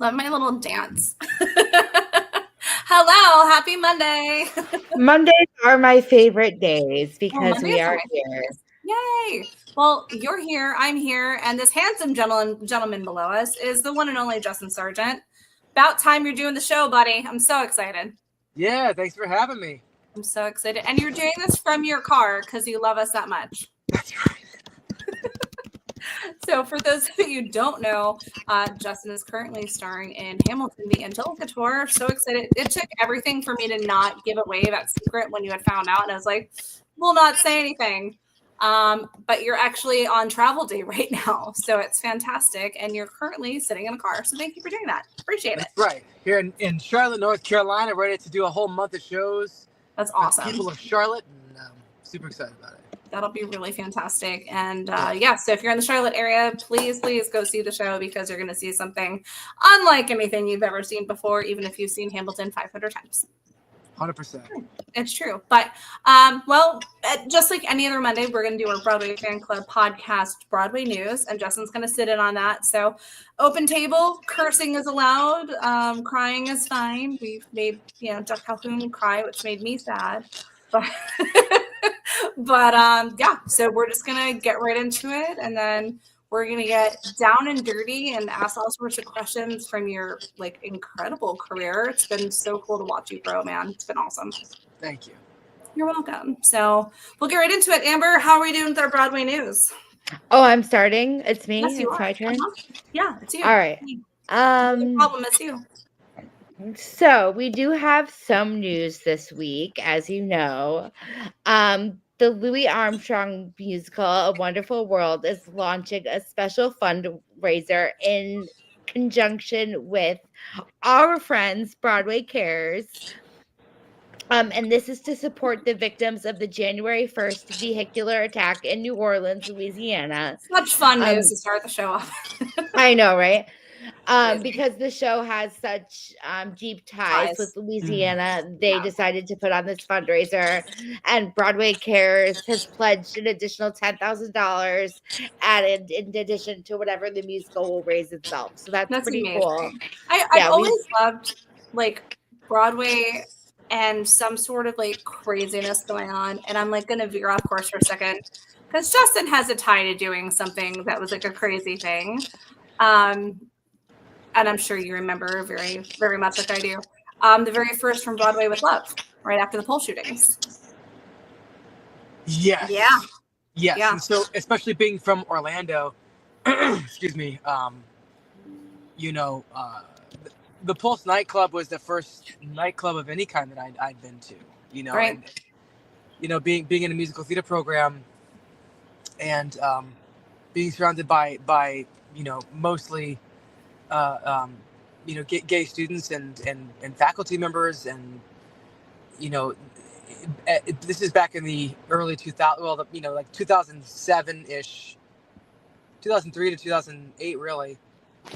Love my little dance. Hello, happy Monday. Mondays are my favorite days because we are here. Yay. Well, you're here, I'm here, and this handsome gentleman below us is the one and only Justin Sargent. About time you're doing the show, buddy. I'm so excited. Yeah, thanks for having me. I'm so excited. And you're doing this from your car because you love us that much. That's right. So for those of you who don't know, Justin is currently starring in Hamilton, the Angelica Tour. So excited. It took everything for me to not give away that secret when you had found out. And I was like, we'll not say anything. But you're actually on travel day right now. So it's fantastic. And you're currently sitting in a car. So thank you for doing that. Appreciate it. That's right. Here in Charlotte, North Carolina, ready to do a whole month of shows. That's awesome. People of Charlotte, and super excited about it. That'll be really fantastic. And so if you're in the Charlotte area, please go see the show because you're going to see something unlike anything you've ever seen before, even if you've seen Hamilton 500 times. 100%. It's true. But, just like any other Monday, we're going to do our Broadway Fan Club Podcast Broadway News, and Justin's going to sit in on that. So open table, cursing is allowed, crying is fine. We've made, Jack Calhoun cry, which made me sad. So we're just going to get right into it, and then we're going to get down and dirty and ask all sorts of questions from your incredible career. It's been so cool to watch you grow, man. It's been awesome. Thank you. You're welcome. So we'll get right into it. Amber, how are we doing with our Broadway news? Oh, I'm starting. It's me. Yes, it's my turn. Yeah, it's you. All right. No problem. It's you. So we do have some news this week, as you know. The Louis Armstrong musical, A Wonderful World, is launching a special fundraiser in conjunction with our friends, Broadway Cares. And this is to support the victims of the January 1st vehicular attack in New Orleans, Louisiana. Such fun news to start the show off. I know, right? Because the show has such deep ties with Louisiana, they decided to put on this fundraiser, and Broadway Cares has pledged an additional $10,000 added in addition to whatever the musical will raise itself. So that's pretty amazing. Cool. I've always loved Broadway and some sort of craziness going on, and I'm going to veer off course for a second because Justin has a tie to doing something that was a crazy thing. And I'm sure you remember very, very much like I do. The very first From Broadway with Love, right after the pole shootings. Yes. Yeah. Yes. Yeah. And so, especially being from Orlando, excuse me, the Pulse nightclub was the first nightclub of any kind that I'd been to, Right. And, being in a musical theater program and being surrounded by mostly gay students and faculty members, and this is back in the early 2000, 2007-ish, 2003 to 2008 really,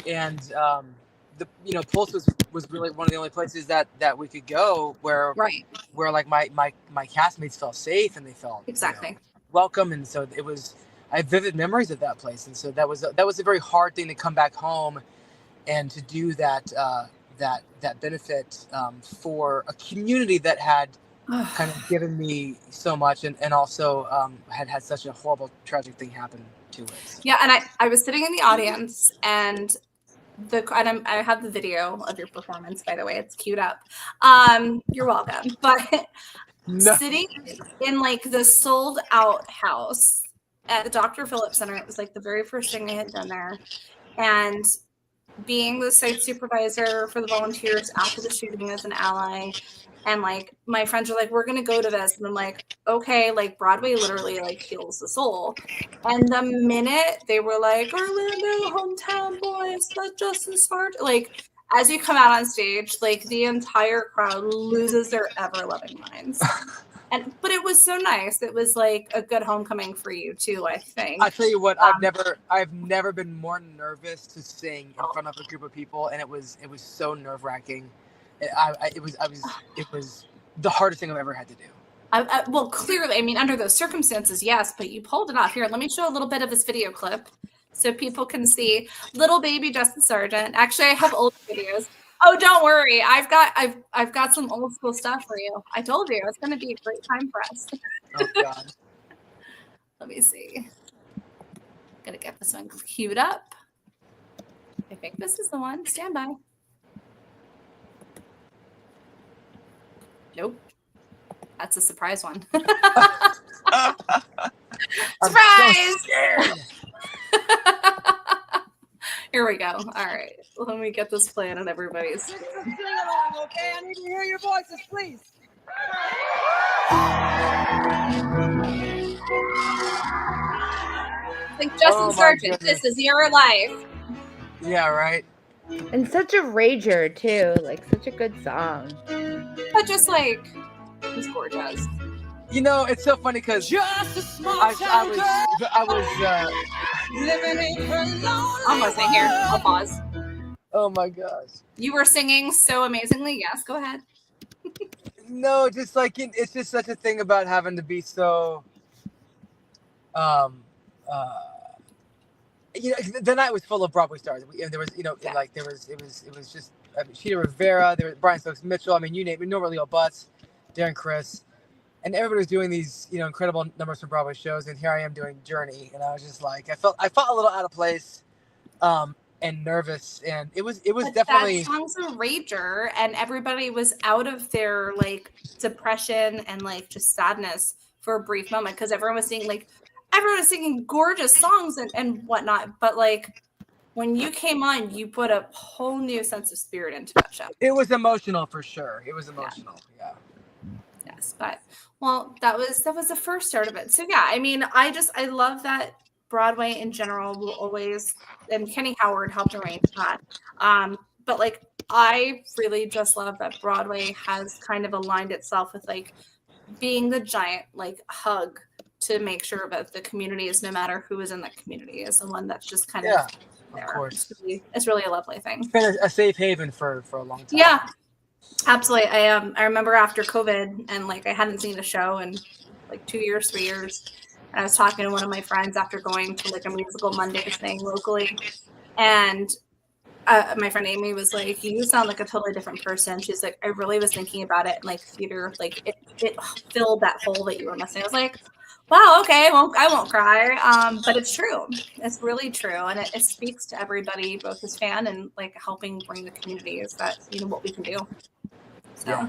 and Pulse was really one of the only places that we could go where my castmates felt safe and they felt exactly welcome, and so I have vivid memories of that place, and so that was a very hard thing to come back home and to do that benefit for a community that had kind of given me so much, and also had such a horrible, tragic thing happen to it. So. Yeah, and I was sitting in the audience, and I have the video of your performance, by the way. It's queued up. You're welcome. But sitting in the sold out house at the Dr. Phillips Center, it was the very first thing I had done there, and being the site supervisor for the volunteers after the shooting as an ally, and my friends are we're gonna go to this, and I'm okay, Broadway literally heals the soul. And the minute they were Orlando hometown boys, let Justin Sargent, as you come out on stage, the entire crowd loses their ever loving minds. But it was so nice. It was a good homecoming for you too, I think. I'll tell you what, I've never been more nervous to sing in front of a group of people, and it was so nerve-wracking. It was the hardest thing I've ever had to do. Well, clearly, under those circumstances, yes, but you pulled it off. Here, let me show a little bit of this video clip so people can see little baby Justin Sargent. Actually, I have old videos. Oh, don't worry. I've got some old school stuff for you. I told you it's going to be a great time for us. Oh God. Let me see. Gotta get this one queued up. I think this is the one. Stand by. Nope. That's a surprise one. Surprise! So Here we go. All right. Let me get this playing on everybody's. Sing along, okay? I need to hear your voices, please. Like Justin Sargent, goodness. this is your life. Yeah, right. And such a rager too, like such a good song. But just like, he's gorgeous. You know, it's so funny because Just a small I town was living in her lonely Almost in here. I'll pause. oh my gosh. You were singing so amazingly. Yes, go ahead. No, just like it's just such a thing about having to be so you know, the night was full of Broadway stars. There was, you know, Yeah. like it was just Sheeta Rivera, there was Brian Stokes Mitchell. I mean, you name it, Norma Leo Butts, Darren Criss, and everybody was doing these, you know, incredible numbers from Broadway shows. And here I am doing Journey, and I was just like, I felt a little out of place, and nervous, and it was But definitely. that song's a rager, and everybody was out of their like depression and like just sadness for a brief moment because everyone was singing gorgeous songs and whatnot. But like when you came on, you put a whole new sense of spirit into that show. It was emotional for sure. It was emotional. Yeah. Yes, but well, that was the first start of it. So yeah, I mean, I love that Broadway in general will always, and Kenny Howard helped arrange that. But like I really just love that Broadway has kind of aligned itself with like being the giant like hug to make sure that the community is, no matter who is in that community, is the one that's just kind Yeah, of there. of course. It's really a lovely thing. It's been a safe haven for a long time. Yeah, absolutely. I remember after COVID and like I hadn't seen a show in like 2 years, 3 years. And I was talking to one of my friends after going to like a musical Monday thing locally, and my friend Amy was like, "You sound like a totally different person." She's like, "I really was thinking about it, and like theater, like it filled that hole that you were missing." I was like, "Wow, okay, well, I won't cry." But it's true. It's really true, and it speaks to everybody, both as fan and like helping bring the community, is that, you know, what we can do. So. Yeah.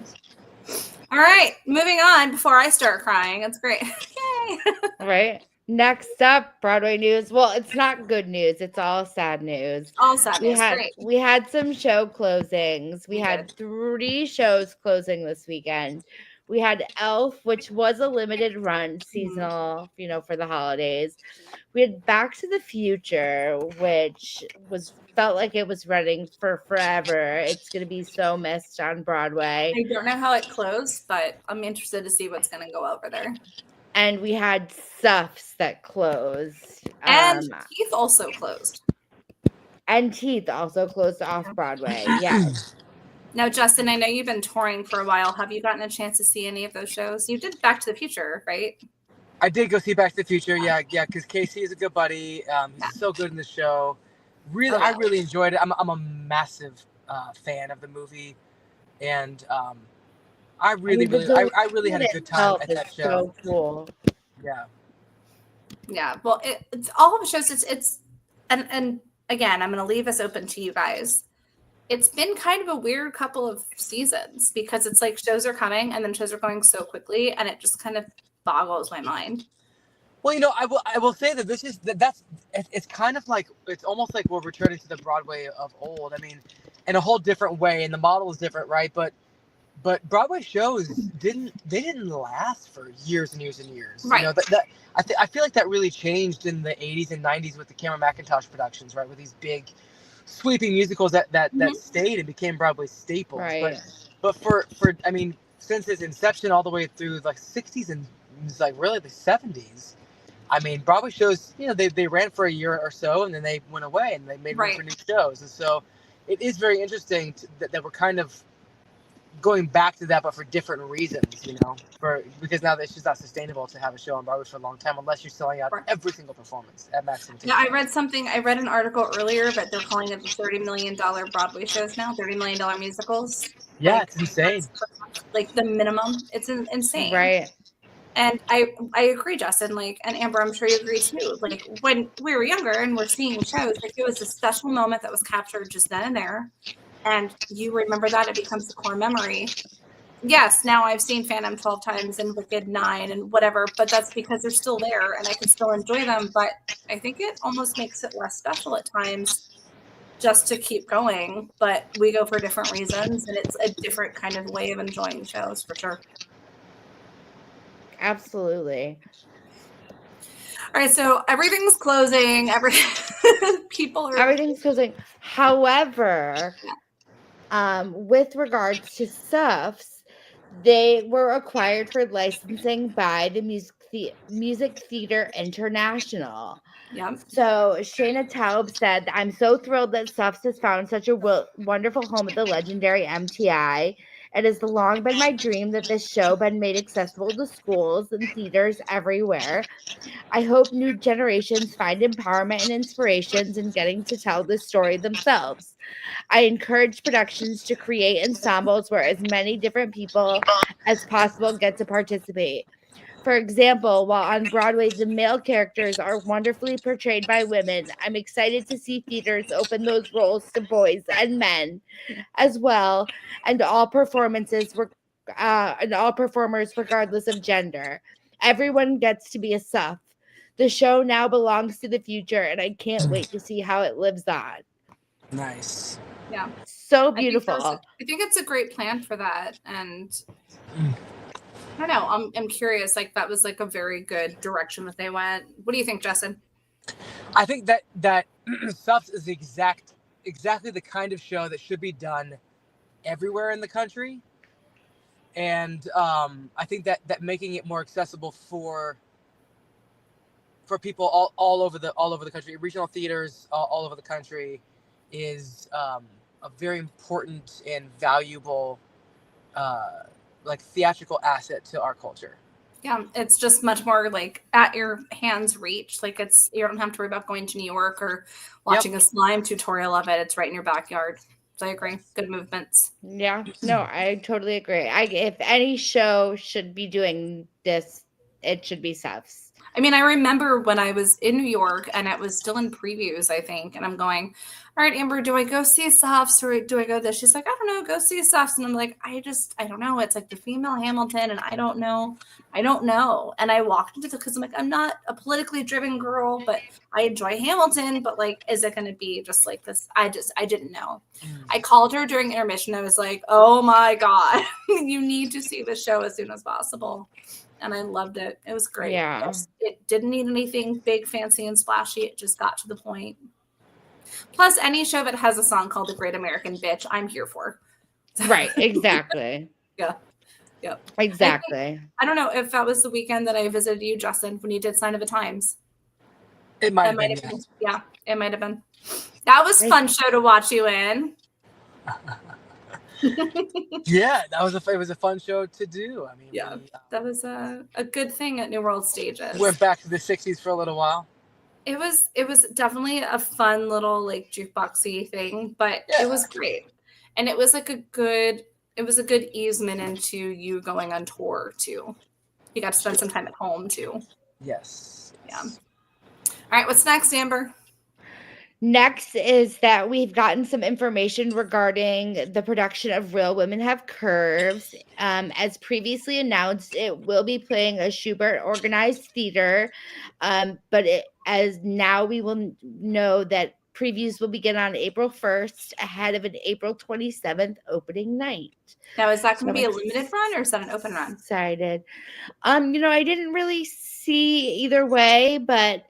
All right, moving on before I start crying. That's great. Yay. All right. Next up, Broadway news. Well, it's not good news. It's all sad news. All sadness. Great. We had some show closings. We We had did. 3 shows closing this weekend. We had Elf, which was a limited run, seasonal, you know, for the holidays. We had Back to the Future, which felt like it was running for forever. It's going to be so missed on Broadway. I don't know how it closed, but I'm interested to see what's going to go over there. And we had Suffs that closed. And Keith also closed. And Teeth also closed off Broadway. Yes. Now, Justin, I know you've been touring for a while. Have you gotten a chance to see any of those shows? You did Back to the Future, right? I did go see Back to the Future. Yeah, because Casey is a good buddy. He's so good in the show. Really, I really enjoyed it. I'm a massive fan of the movie, and I really had a good time at that show. So cool. Yeah. Yeah. Well, it's all of the shows. It's and again, I'm going to leave this open to you guys. It's been kind of a weird couple of seasons because it's like shows are coming and then shows are going so quickly, and it just kind of boggles my mind. Well, you know, I will say that it's kind of like, it's almost like we're returning to the Broadway of old. I mean, in a whole different way, and the model is different, right? But Broadway shows didn't last for years and years and years. Right. You know, I feel like that really changed in the 80s and 90s with the Cameron McIntosh productions, right? With these big sweeping musicals that stayed and became Broadway staples. Right. But for I mean, since its inception all the way through like 60s and like really the 70s, I mean, Broadway shows, you know, they ran for a year or so and then they went away and they made room for new shows. And so it is very interesting that we're kind of going back to that, but for different reasons, because now it's just not sustainable to have a show on Broadway for a long time unless you're selling out every single performance at maximum. Yeah, I read an article earlier, but they're calling it the $30 million Broadway shows now, $30 million musicals. Yeah, it's insane. Like the minimum. It's insane. Right. And I agree, Justin, and Amber, I'm sure you agree too. Like when we were younger and we're seeing shows, like it was a special moment that was captured just then and there. And you remember that, it becomes a core memory. Yes, now I've seen Phantom 12 times and Wicked 9 and whatever, but that's because they're still there and I can still enjoy them. But I think it almost makes it less special at times just to keep going. But we go for different reasons and it's a different kind of way of enjoying shows for sure. Absolutely. All right, so everything's closing. Everything's closing. However, with regards to SUFs, they were acquired for licensing by the Music Theater International. Yep. So Shayna Taub said, "I'm so thrilled that SUFs has found such a wonderful home at the legendary MTI. It has long been my dream that this show been made accessible to schools and theaters everywhere. I hope new generations find empowerment and inspirations in getting to tell this story themselves. I encourage productions to create ensembles where as many different people as possible get to participate. For example, while on Broadway, the male characters are wonderfully portrayed by women, I'm excited to see theaters open those roles to boys and men as well, and all performers, regardless of gender. Everyone gets to be a SUF. The show now belongs to the future, and I can't wait to see how it lives on." Nice. Yeah. So beautiful. I think it's a great plan for that. And I don't know. I'm curious. That was a very good direction that they went. What do you think, Justin? I think that SUFs is exactly the kind of show that should be done everywhere in the country. And I think that making it more accessible for people all over the country, regional theaters all over the country, is a very important and valuable theatrical asset to our culture. Yeah, it's just much more at your hand's reach. You don't have to worry about going to New York or watching a slime tutorial of it. It's right in your backyard. So I agree. Good movements. Yeah, no, I totally agree. If any show should be doing this, it should be SUFs. I mean, I remember when I was in New York and it was still in previews, I think. And I'm going, all right, Amber, do I go see SUFs or do I go this? She's like, I don't know, go see SUFs. And I'm like, I don't know. It's the female Hamilton and I don't know. And I walked into because I'm like, I'm not a politically driven girl, but I enjoy Hamilton. But is it going to be just like this? I didn't know. I called her during intermission. I was like, oh my God, you need to see the show as soon as possible. And I loved it. It was great. Yeah. It didn't need anything big, fancy, and splashy. It just got to the point. Plus, any show that has a song called The Great American Bitch, I'm here for. Right. Exactly. Yeah. Yep. Exactly. I don't know if that was the weekend that I visited you, Justin, when you did Sign of the Times. It might have been. Yeah, it might have been. That was a fun show to watch you in. Yeah, it was a fun show to do. I mean, yeah, that was a good thing at New World Stages. Went back to the 60s for a little while. It was definitely a fun little jukeboxy thing, but it was great. And it was a good easement into you going on tour too. You got to spend some time at home too. Yes. Yeah. All right, what's next, Amber? Next is that we've gotten some information regarding the production of Real Women Have Curves. As previously announced, it will be playing a Schubert organized theater, but as now we will know that previews will begin on April 1st ahead of an April 27th opening night. Now, is that going to be a limited run or is that an open run? Excited. I didn't really see either way, but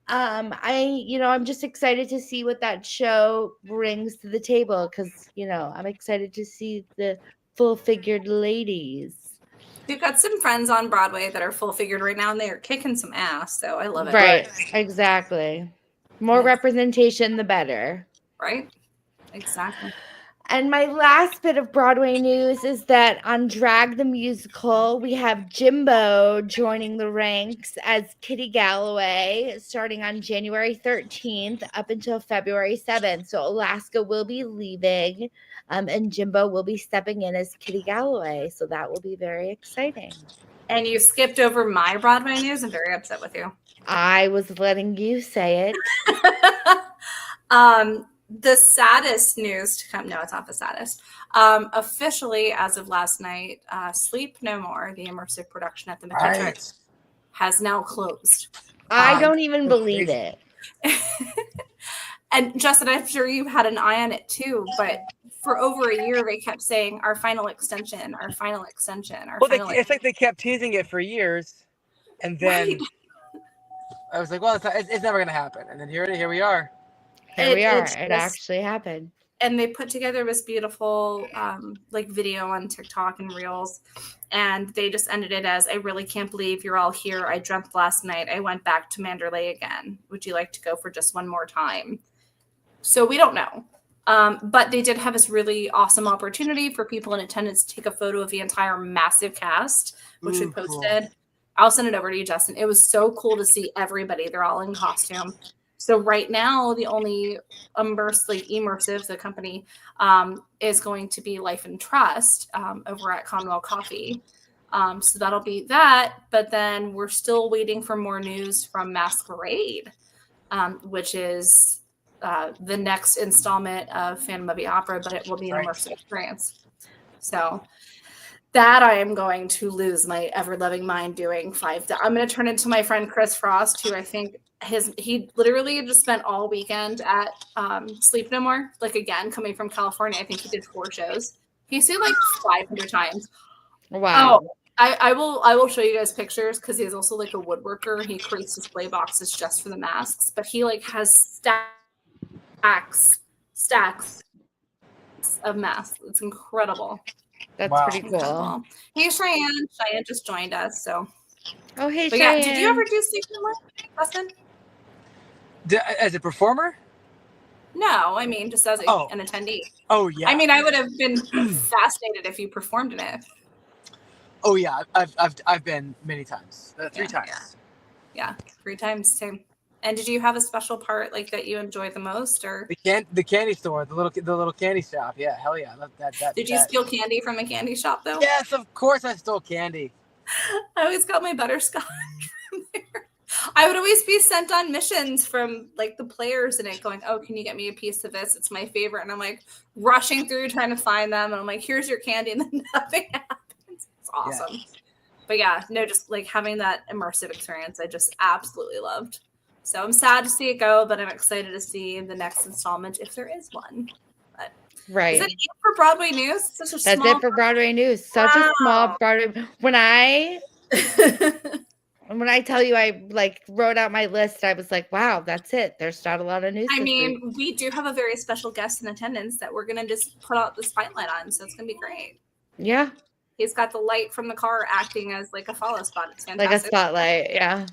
I'm just excited to see what that show brings to the table because, I'm excited to see the full-figured ladies. We've got some friends on Broadway that are full-figured right now, and they are kicking some ass, so I love it. Right, exactly. More representation, the better. Right? Exactly. And my last bit of Broadway news is that on Drag the Musical, we have Jimbo joining the ranks as Kitty Galloway starting on January 13th up until February 7th. So Alaska will be leaving, and Jimbo will be stepping in as Kitty Galloway. So that will be very exciting. And you skipped over my Broadway news. I'm very upset with you. I was letting you say it. The saddest news to come. No, it's not the saddest. Officially, as of last night, Sleep No More, the immersive production at the McKittrick, has now closed. I don't even believe it. And Justin, I'm sure you've had an eye on it too, but for over a year, they kept saying our final extension, our final extension, our final it's like they kept teasing it for years, and then Right. I was like, well, it's never going to happen. And then here we are. It actually happened. And they put together this beautiful like video on TikTok and Reels, and they just ended it as, I really can't believe you're all here. I dreamt last night. I went back to Mandalay again. Would you like to go for just one more time? So we don't know. But they did have this really awesome opportunity for people in attendance to take a photo of the entire massive cast, which we posted. Cool. I'll send it over to you, Justin. It was so cool to see everybody. They're all in costume. So right now, the only immersive, the company, is going to be Life and Trust over at Conwell Coffee. So that'll be that. But then we're still waiting for more news from Masquerade, which is the next installment of Phantom of the Opera, but it will be an immersive experience. So that I am going to lose my ever-loving mind doing 5. I'm going to turn into my friend Chris Frost, who I think he literally just spent all weekend at Sleep No More. Like, again, coming from California, I think he did 4 shows. He stayed like 500 times. Wow. Oh, I will show you guys pictures because he's also like a woodworker. He creates display boxes just for the masks, but he like has stacks of masks. It's incredible. That's pretty cool. Incredible. Hey, Cheyenne. Cheyenne just joined us. So. Oh, hey, but Cheyenne. Yeah, did you ever do Sleep No More, Justin? As a performer? No, I mean just as an attendee. Oh yeah. I mean, I would have been fascinated if you performed in it. Oh yeah, I've been many times. 3 times. Yeah, 3 times. Same. And did you have a special part like that you enjoyed the most, or the candy store, the little candy shop? Yeah, hell yeah, I love that. Did you steal candy from a candy shop though? Yes, of course I stole candy. I always got my butterscotch from there. I would always be sent on missions from like the players in it, going, "Oh, can you get me a piece of this? It's my favorite." And I'm like rushing through trying to find them, and I'm like, "Here's your candy," and then nothing happens. It's awesome. Yeah. But yeah, no, just like having that immersive experience, I just absolutely loved. So I'm sad to see it go, but I'm excited to see the next installment if there is one. But right. Is that it for Broadway news? That's it for Broadway news. Such a small Broadway. When I tell you I like wrote out my list, I was like, wow, that's it. There's not a lot of news. I mean, we do have a very special guest in attendance that we're going to just put out the spotlight on. So it's going to be great. Yeah. He's got the light from the car acting as like a follow spot. It's fantastic. Like a spotlight. Yeah.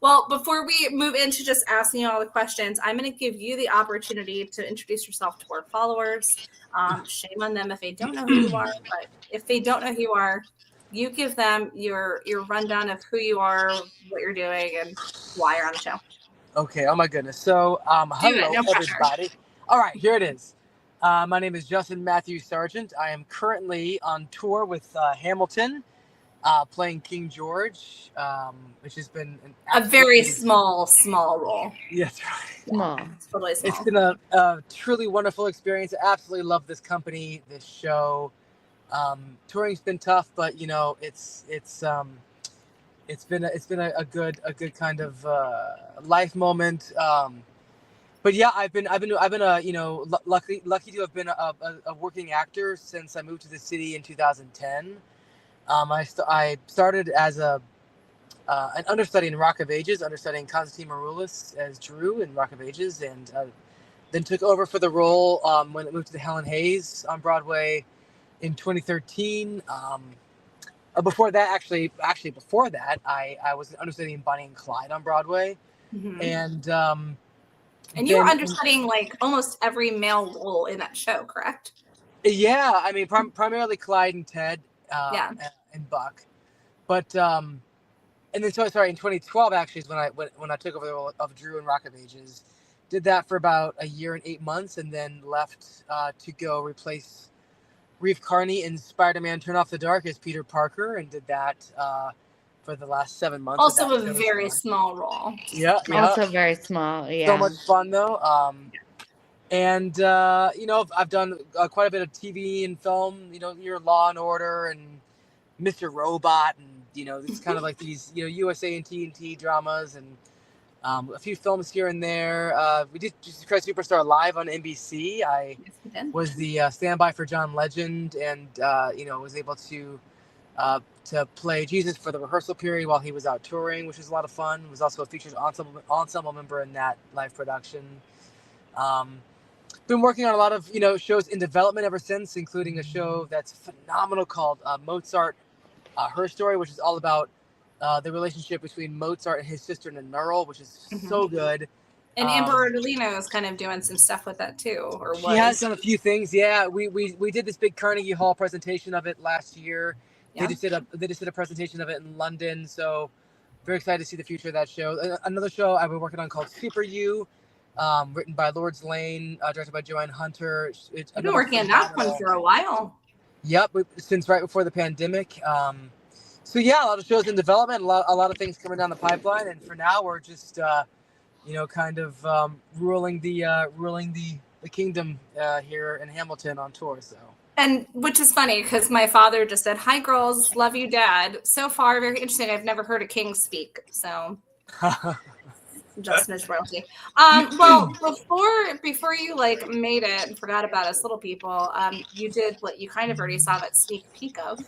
Well, before we move into just asking you all the questions, I'm going to give you the opportunity to introduce yourself to our followers. Shame on them if they don't know who you are, but if they don't know who you are, you give them your rundown of who you are, what you're doing, and why you're on the show. Okay. Oh my goodness. So, hello everybody. All right, here it is. My name is Justin Matthew Sargent. I am currently on tour with Hamilton. Playing King George, which has been a very small role. Yes, right. Small. Totally small. It's been a truly wonderful experience. I absolutely love this company, this show. Touring's been tough, but you know, it's been a good kind of life moment. But yeah, I've been lucky to have been a working actor since I moved to the city in 2010. I started as an understudy in Rock of Ages, understudying Constantine Maroulis as Drew in Rock of Ages, and then took over for the role when it moved to the Helen Hayes on Broadway in 2013. Before that, I was an understudy in Bonnie and Clyde on Broadway, and And you were understudying like almost every male role in that show, correct? Yeah, I mean, primarily Clyde and Ted, and Buck, but and then in 2012 actually is when I took over the role of Drew in Rock of Ages. Did that for about a year and 8 months, and then left to go replace Reeve Carney in Spider-Man: Turn Off the Dark as Peter Parker, and did that for the last 7 months. Also a very small role. Yeah. Also very small. Yeah. So much fun though. And I've done quite a bit of TV and film. Your Law and Order and Mr. Robot, and it's kind of like these USA and TNT dramas, and a few films here and there. We did Jesus Christ Superstar live on NBC. I was the standby for John Legend, and was able to play Jesus for the rehearsal period while he was out touring, which was a lot of fun. Was also a featured ensemble member in that live production. Been working on a lot of shows in development ever since, including a show that's phenomenal called Mozart, Her Story, which is all about the relationship between Mozart and his sister Nannerl, which is so good. And Amber Ardolino is kind of doing some stuff with that too, or she has done a few things. Yeah, we did this big Carnegie Hall presentation of it last year. Yeah. They just did a presentation of it in London, so very excited to see the future of that show. Another show I've been working on called Super You, written by Lords Lane, directed by Joanne Hunter. You've been working on that one for a while. Yep, since right before the pandemic. So yeah, a lot of shows in development, a lot of things coming down the pipeline, and for now we're just kind of ruling the kingdom here in Hamilton on tour. So. And which is funny because my father just said, "Hi girls, love you, Dad." So far, very interesting. I've never heard a king speak, so Justin is royalty. Well, before you made it and forgot about us little people, you did what you kind of already saw that sneak peek of.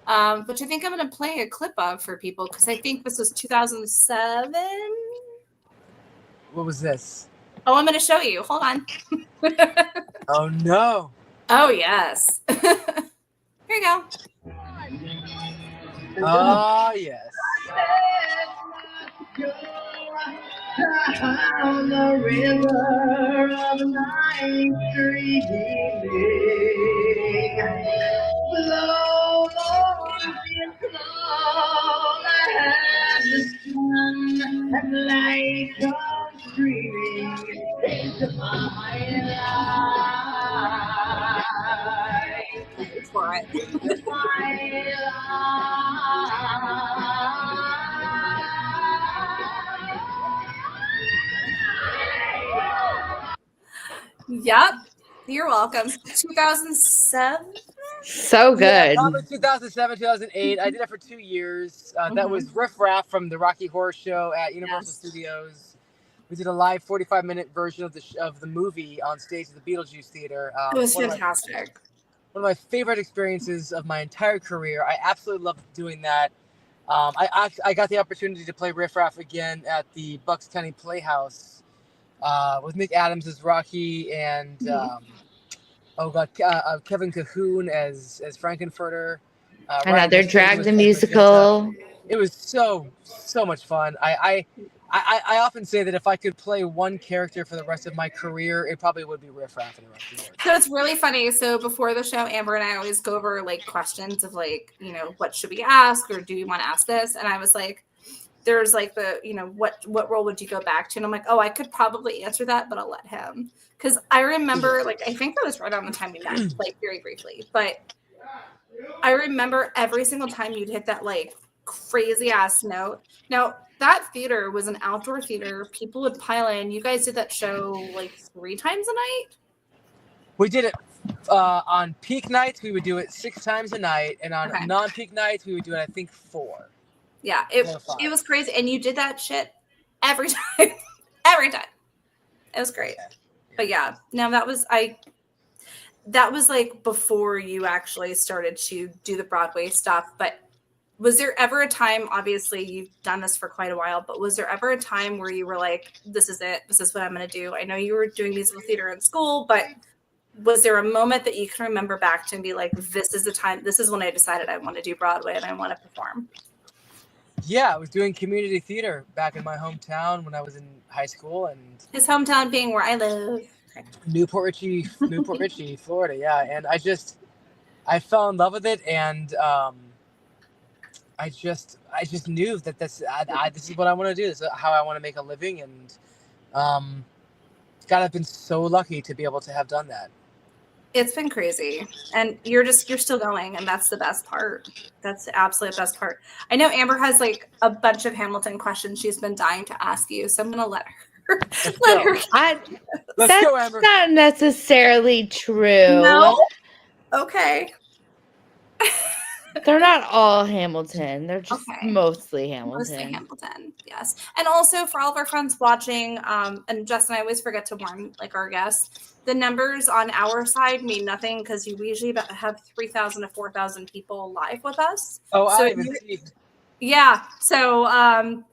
But I think I'm going to play a clip of for people because I think this was 2007. What was this? Oh, I'm going to show you. Hold on. Oh, no. Oh, yes. Here you go. Oh, yes. Down the river of night dreaming, blow and slow, and the sun and light come streaming into my life. It's for it. Yep. You're welcome. 2007? So good. Yeah, probably 2007, 2008. I did it for 2 years. That was Riff Raff from the Rocky Horror Show at Universal Studios. We did a live 45-minute version of the movie on stage at the Beetlejuice Theater. It was fantastic. One of my favorite experiences of my entire career. I absolutely loved doing that. I got the opportunity to play Riff Raff again at the Bucks County Playhouse with Nick Adams as Rocky and Kevin Cahoon as Frankenfurter. Another Drag the Musical. It was so much fun. I often say that if I could play one character for the rest of my career, it probably would be Riff Raff for the rest of the year. So it's really funny. So before the show, Amber and I always go over questions of what should we ask or do you want to ask this? And I was like, there's what role would you go back to? And I'm like, oh, I could probably answer that, but I'll let him. Because I remember I think that was right on the time we met, very briefly. But I remember every single time you'd hit that crazy ass note. Now that theater was an outdoor theater. People would pile in. You guys did that show 3 times a night? We did it on peak nights. We would do it 6 times a night. And on non-peak nights, we would do it, I think, 4. Yeah, it was crazy. And you did that shit every time. Every time. It was great. But yeah, now that was before you actually started to do the Broadway stuff. But was there ever a time, obviously you've done this for quite a while, but was there ever a time where you were like, this is it, this is what I'm going to do? I know you were doing musical theater in school, but was there a moment that you can remember back to and be like, this is the time, this is when I decided I want to do Broadway and I want to perform? Yeah, I was doing community theater back in my hometown when I was in high school, and His hometown being where I live. Newport Richie, Florida. Yeah, and I fell in love with it, and I just knew that this is what I want to do. This is how I want to make a living, and God, I've been so lucky to be able to have done that. It's been crazy, and you're still going, and that's the best part. That's the absolute best part. I know Amber has like a bunch of Hamilton questions she's been dying to ask you, so I'm gonna let her. Let's go, Amber. That's not necessarily true. No. Okay. They're not all Hamilton. They're just Okay. mostly Hamilton. Mostly Hamilton, yes. And also for all of our friends watching, and Justin, I always forget to warn like our guests, the numbers on our side mean nothing because you usually have 3,000 to 4,000 people live with us. Oh, so I even see. Yeah. So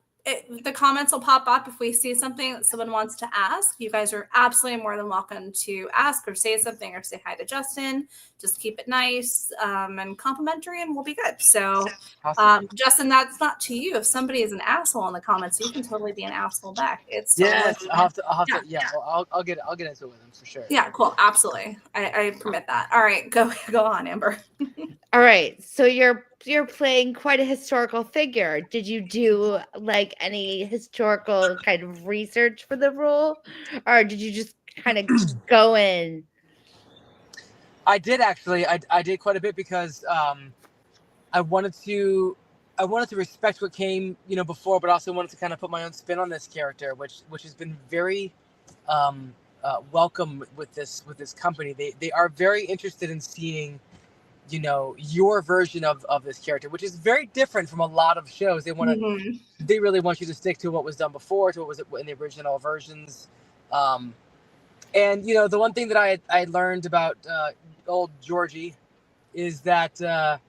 the comments will pop up if we see something that someone wants to ask. You guys are absolutely more than welcome to ask or say something or say hi to Justin. Just keep it nice and complimentary, and we'll be good. So, Awesome. Justin, that's not to you. If somebody is an asshole in the comments, you can totally be an asshole back. It's totally Yes, I'll have to. Yeah, well, I'll get into it with them for sure. Yeah, cool. Absolutely. I permit that. All right, go on, Amber. All right. So you're playing quite a historical figure. Did you do like any historical kind of research for the role, or did you just kind of go in? I did actually. I did quite a bit because I wanted to respect what came before, but also wanted to kind of put my own spin on this character, which has been very welcome with this company. They are very interested in seeing your version of this character, which is very different from a lot of shows. They want to they really want you to stick to what was done before, to what was in the original versions. And the one thing that I learned about old Georgie is that I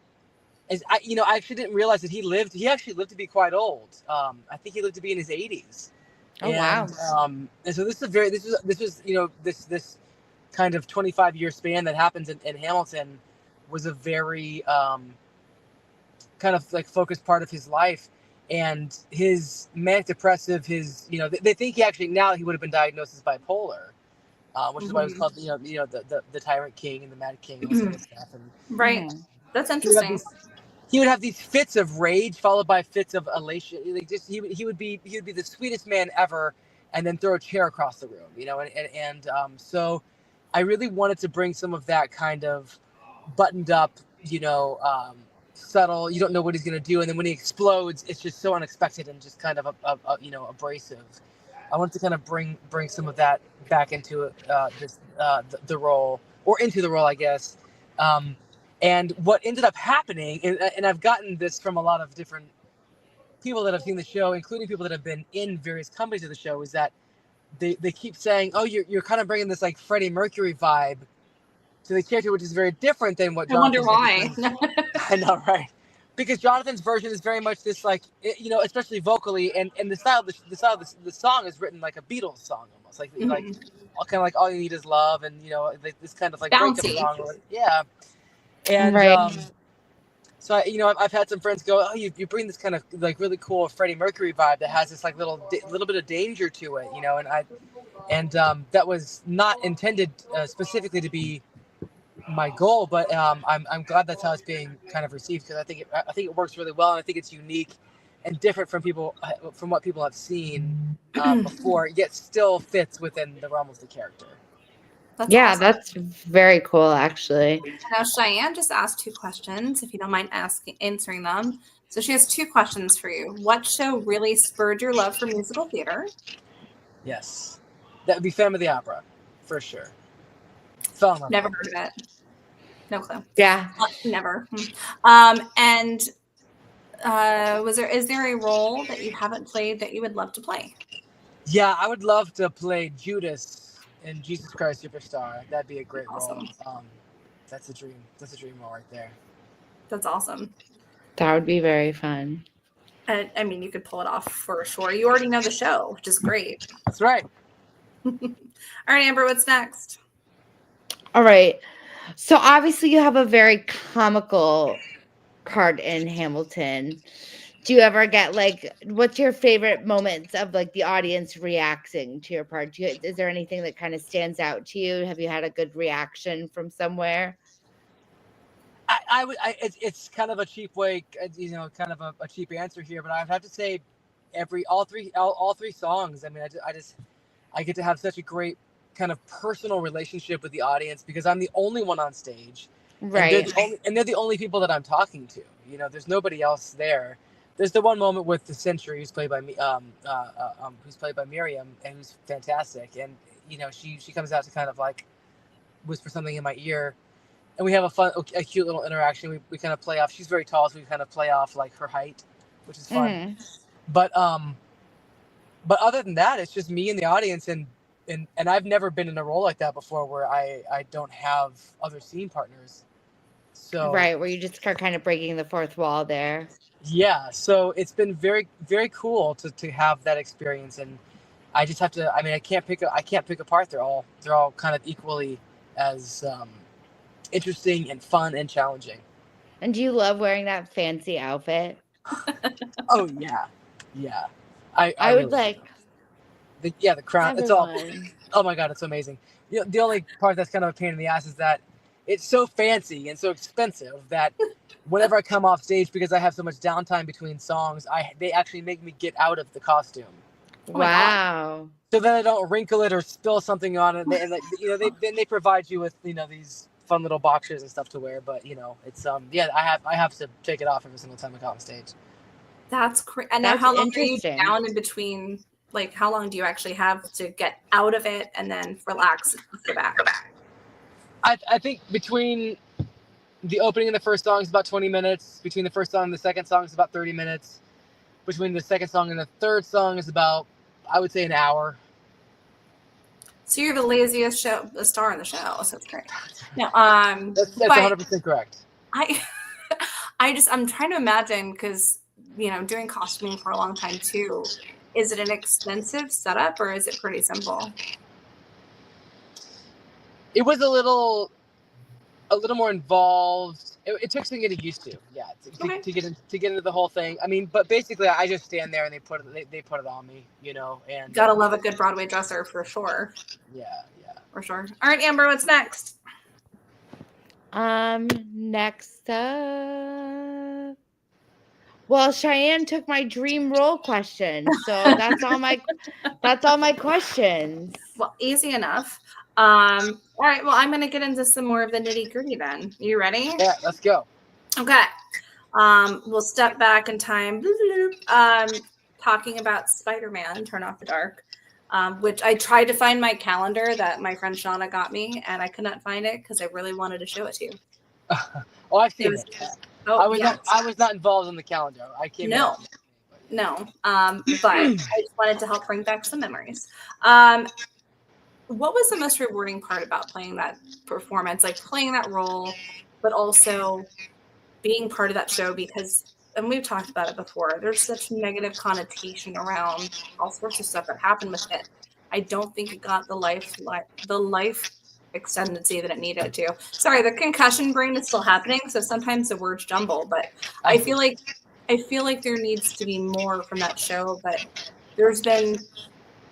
actually didn't realize that he actually lived to be quite old. I think he lived to be in his 80s. Oh, wow. And so this was this kind of 25-year span that happens in Hamilton was a very kind of like focused part of his life, and his manic depressive, they think he would have been diagnosed as bipolar, which is why it was called the Tyrant King and the Mad King and all sort of stuff. And Right. That's interesting. He would have these fits of rage followed by fits of elation. Like he would be the sweetest man ever, and then throw a chair across the room, and so I really wanted to bring some of that kind of buttoned up, subtle. You don't know what he's going to do, and then when he explodes, it's just so unexpected and just kind of abrasive. I wanted to kind of bring some of that back into the role, or into the role, I guess. And what ended up happening, and I've gotten this from a lot of different people that have seen the show, including people that have been in various companies of the show, is that they keep saying, "Oh, you're kind of bringing this like Freddie Mercury vibe to the character," which is very different than what. I wonder why. I know, right? Because Jonathan's version is very much this, like, especially vocally, and the style of the song is written like a Beatles song almost, like like All You Need Is Love, and this kind of like bouncy song, yeah. And right. So I've had some friends go, "Oh, you bring this kind of like really cool Freddie Mercury vibe that has this like little bit of danger to it," and that was not intended specifically to be my goal, but I'm glad that's how it's being kind of received, because I think it works really well, and I think it's unique and different from what people have seen before, yet still fits within the realm of the character. That's Yeah, awesome. that's very cool, actually. Now, Cheyenne just asked 2 questions, if you don't mind answering them. So she has 2 questions for you. What show really spurred your love for musical theater? Yes, that would be Phantom of the Opera, for sure. Fell in love. Never heard of it. No clue. Yeah. Never. And is there a role that you haven't played that you would love to play? Yeah, I would love to play Judas in Jesus Christ Superstar. That'd be a great Awesome. role. That's a dream. That's a dream role right there. That's awesome. That would be very fun. I mean, you could pull it off for sure. You already know the show, which is great. That's right. All right, Amber, what's next? All right. So obviously you have a very comical part in Hamilton. Do you ever get like, what's your favorite moments of like the audience reacting to your part? Is there anything that kind of stands out to you? Have you had a good reaction from somewhere? It's kind of a cheap way, kind of a cheap answer here, but I'd have to say all three songs. I mean, I get to have such a great kind of personal relationship with the audience because I'm the only one on stage. Right. And they're the only people that I'm talking to. There's nobody else there. There's the one moment with the Century, who's played by Miriam, and who's fantastic. And she comes out to kind of like whisper something in my ear, and we have a cute little interaction. We kind of play off. She's very tall, so we kind of play off like her height, which is fun. Mm-hmm. But other than that, it's just me and the audience, and I've never been in a role like that before, where I don't have other scene partners. So right, where you just are kind of breaking the fourth wall there. Yeah, so it's been very, very cool to have that experience, and I just have to. I mean, I can't pick apart. They're all kind of equally as interesting and fun and challenging. And do you love wearing that fancy outfit? Oh yeah. I would really like. the crown. Everyone. It's all. Oh my God, it's amazing. The only part that's kind of a pain in the ass is that it's so fancy and so expensive that whenever I come off stage, because I have so much downtime between songs, they actually make me get out of the costume. Wow. So that I don't wrinkle it or spill something on it. They provide you with these fun little boxers and stuff to wear. But it's I have to take it off every single time I go on stage. That's crazy. And now, how long are you down in between? Like, how long do you actually have to get out of it and then relax and go back? I think between the opening and the first song is about 20 minutes. Between the first song and the second song is about 30 minutes. Between the second song and the third song is about, I would say, an hour. So you're the laziest star in the show. So it's great. No, that's 100% correct. I'm trying to imagine, because doing costuming for a long time too. Is it an expensive setup or is it pretty simple? It was a little more involved. It took some getting used to, to get into the whole thing. I mean, but basically, I just stand there and they put it on me, and gotta love a good Broadway dresser for sure. Yeah, for sure. All right, Amber, what's next? Next up. Well, Cheyenne took my dream role question, so that's all my questions. Well, easy enough. All right, well, I'm going to get into some more of the nitty-gritty then. You ready? Yeah, let's go. Okay. We'll step back in time. Talking about Spider-Man, Turn Off the Dark, which I tried to find my calendar that my friend Shauna got me, and I could not find it because I really wanted to show it to you. Oh, I've seen it. Oh, I was not involved in the calendar. I came No. But I just wanted to help bring back some memories. What was the most rewarding part about playing that performance, like playing that role, but also being part of that show? Because, and we've talked about it before, there's such negative connotation around all sorts of stuff that happened with it. I don't think it got the life expectancy that it needed to. Sorry, the concussion brain is still happening, so sometimes the words jumble, but I feel like there needs to be more from that show, but there's been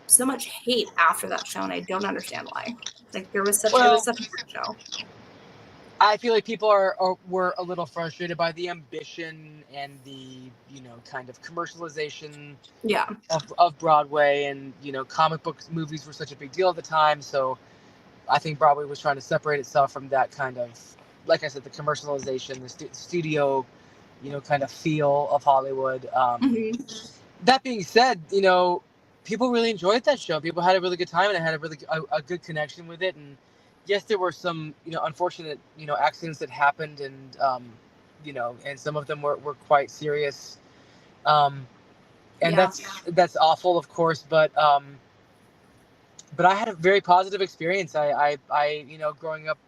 so much hate after that show, and I don't understand why. Like, it was such a great show. I feel like people were a little frustrated by the ambition and the kind of commercialization of Broadway, and comic books movies were such a big deal at the time, so I think Broadway was trying to separate itself from that kind of, like I said, the commercialization, the studio kind of feel of Hollywood. That being said, people really enjoyed that show. People had a really good time, and I had a good connection with it. And yes, there were some, unfortunate, accidents that happened, and, and some of them were quite serious. That's awful, of course. But I had a very positive experience. I growing up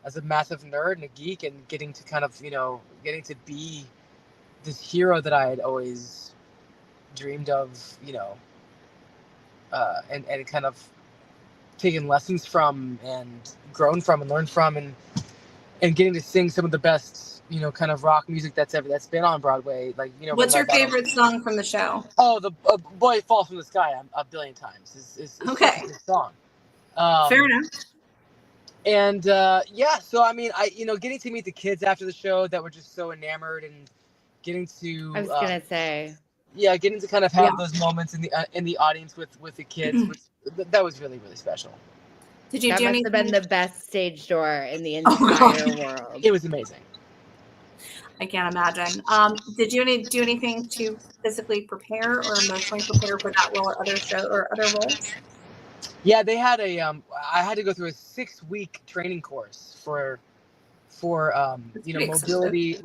as a massive nerd and a geek, and getting to kind of, getting to be this hero that I had always dreamed of, and kind of taken lessons from and grown from and learned from, and getting to sing some of the best kind of rock music that's been on Broadway. Like, What's your favorite song from the show? Oh, the Boy Falls from the Sky a billion times is Okay. such a good song. Fair enough. And so I mean, getting to meet the kids after the show that were just so enamored, and getting to I was gonna say, getting to kind of have those moments in the audience with the kids, that was really, really special. Did you that do must anything? have been the best stage door in the entire world. It was amazing. I can't imagine. Did you do anything to physically prepare or emotionally prepare for that role or other show or other roles? Yeah, they had I had to go through a 6-week training course for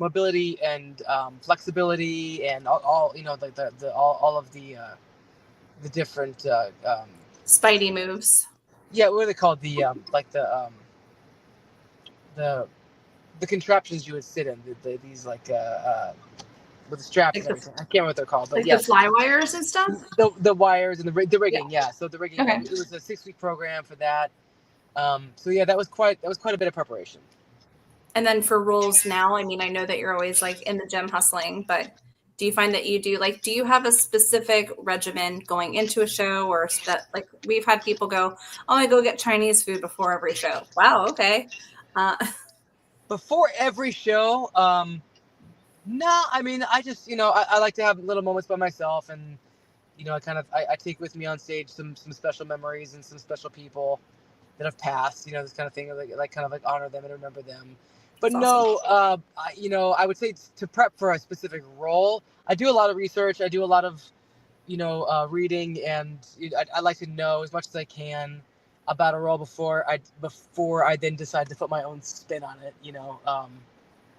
mobility and flexibility and all like all of the different Spidey moves. Yeah, what are they called? The the contraptions you would sit in. These like with the straps and everything. I can't remember what they're called, but like yeah, the fly wires and stuff. The wires and the rigging. Yeah, so the rigging. Okay. It was a 6-week program for that. So yeah, that was quite a bit of preparation. And then for roles now, I mean, I know that you're always like in the gym hustling, but do you find that do you have a specific regimen going into a show, or that like we've had people go, oh, I go get Chinese food before every show. Wow. Okay. Before every show, no, I mean, I just, I like to have little moments by myself, and, I take with me on stage some special memories and some special people that have passed, this kind of thing, like honor them and remember them. But That's no, awesome. I would say to prep for a specific role, I do a lot of research. I do a lot of, reading, and I like to know as much as I can about a role before I then decide to put my own spin on it,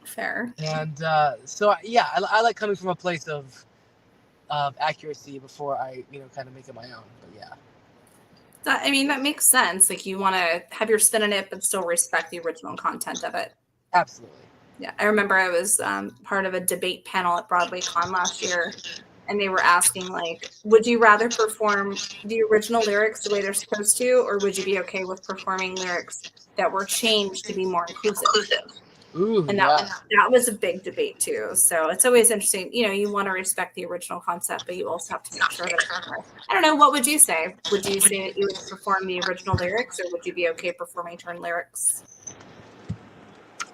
Fair. And so yeah, I like coming from a place of accuracy before I kind of make it my own. But yeah, that makes sense. Like you want to have your spin on it, but still respect the original content of it. absolutely. Yeah, I remember I was part of a debate panel at Broadway Con last year, and they were asking, like, would you rather perform the original lyrics the way they're supposed to, or would you be okay with performing lyrics that were changed to be more inclusive? Ooh, And that was a big debate too. So it's always interesting. You want to respect the original concept, but you also have to make sure that I don't know. What would you say? Would you say that you would perform the original lyrics, or would you be okay performing turn lyrics?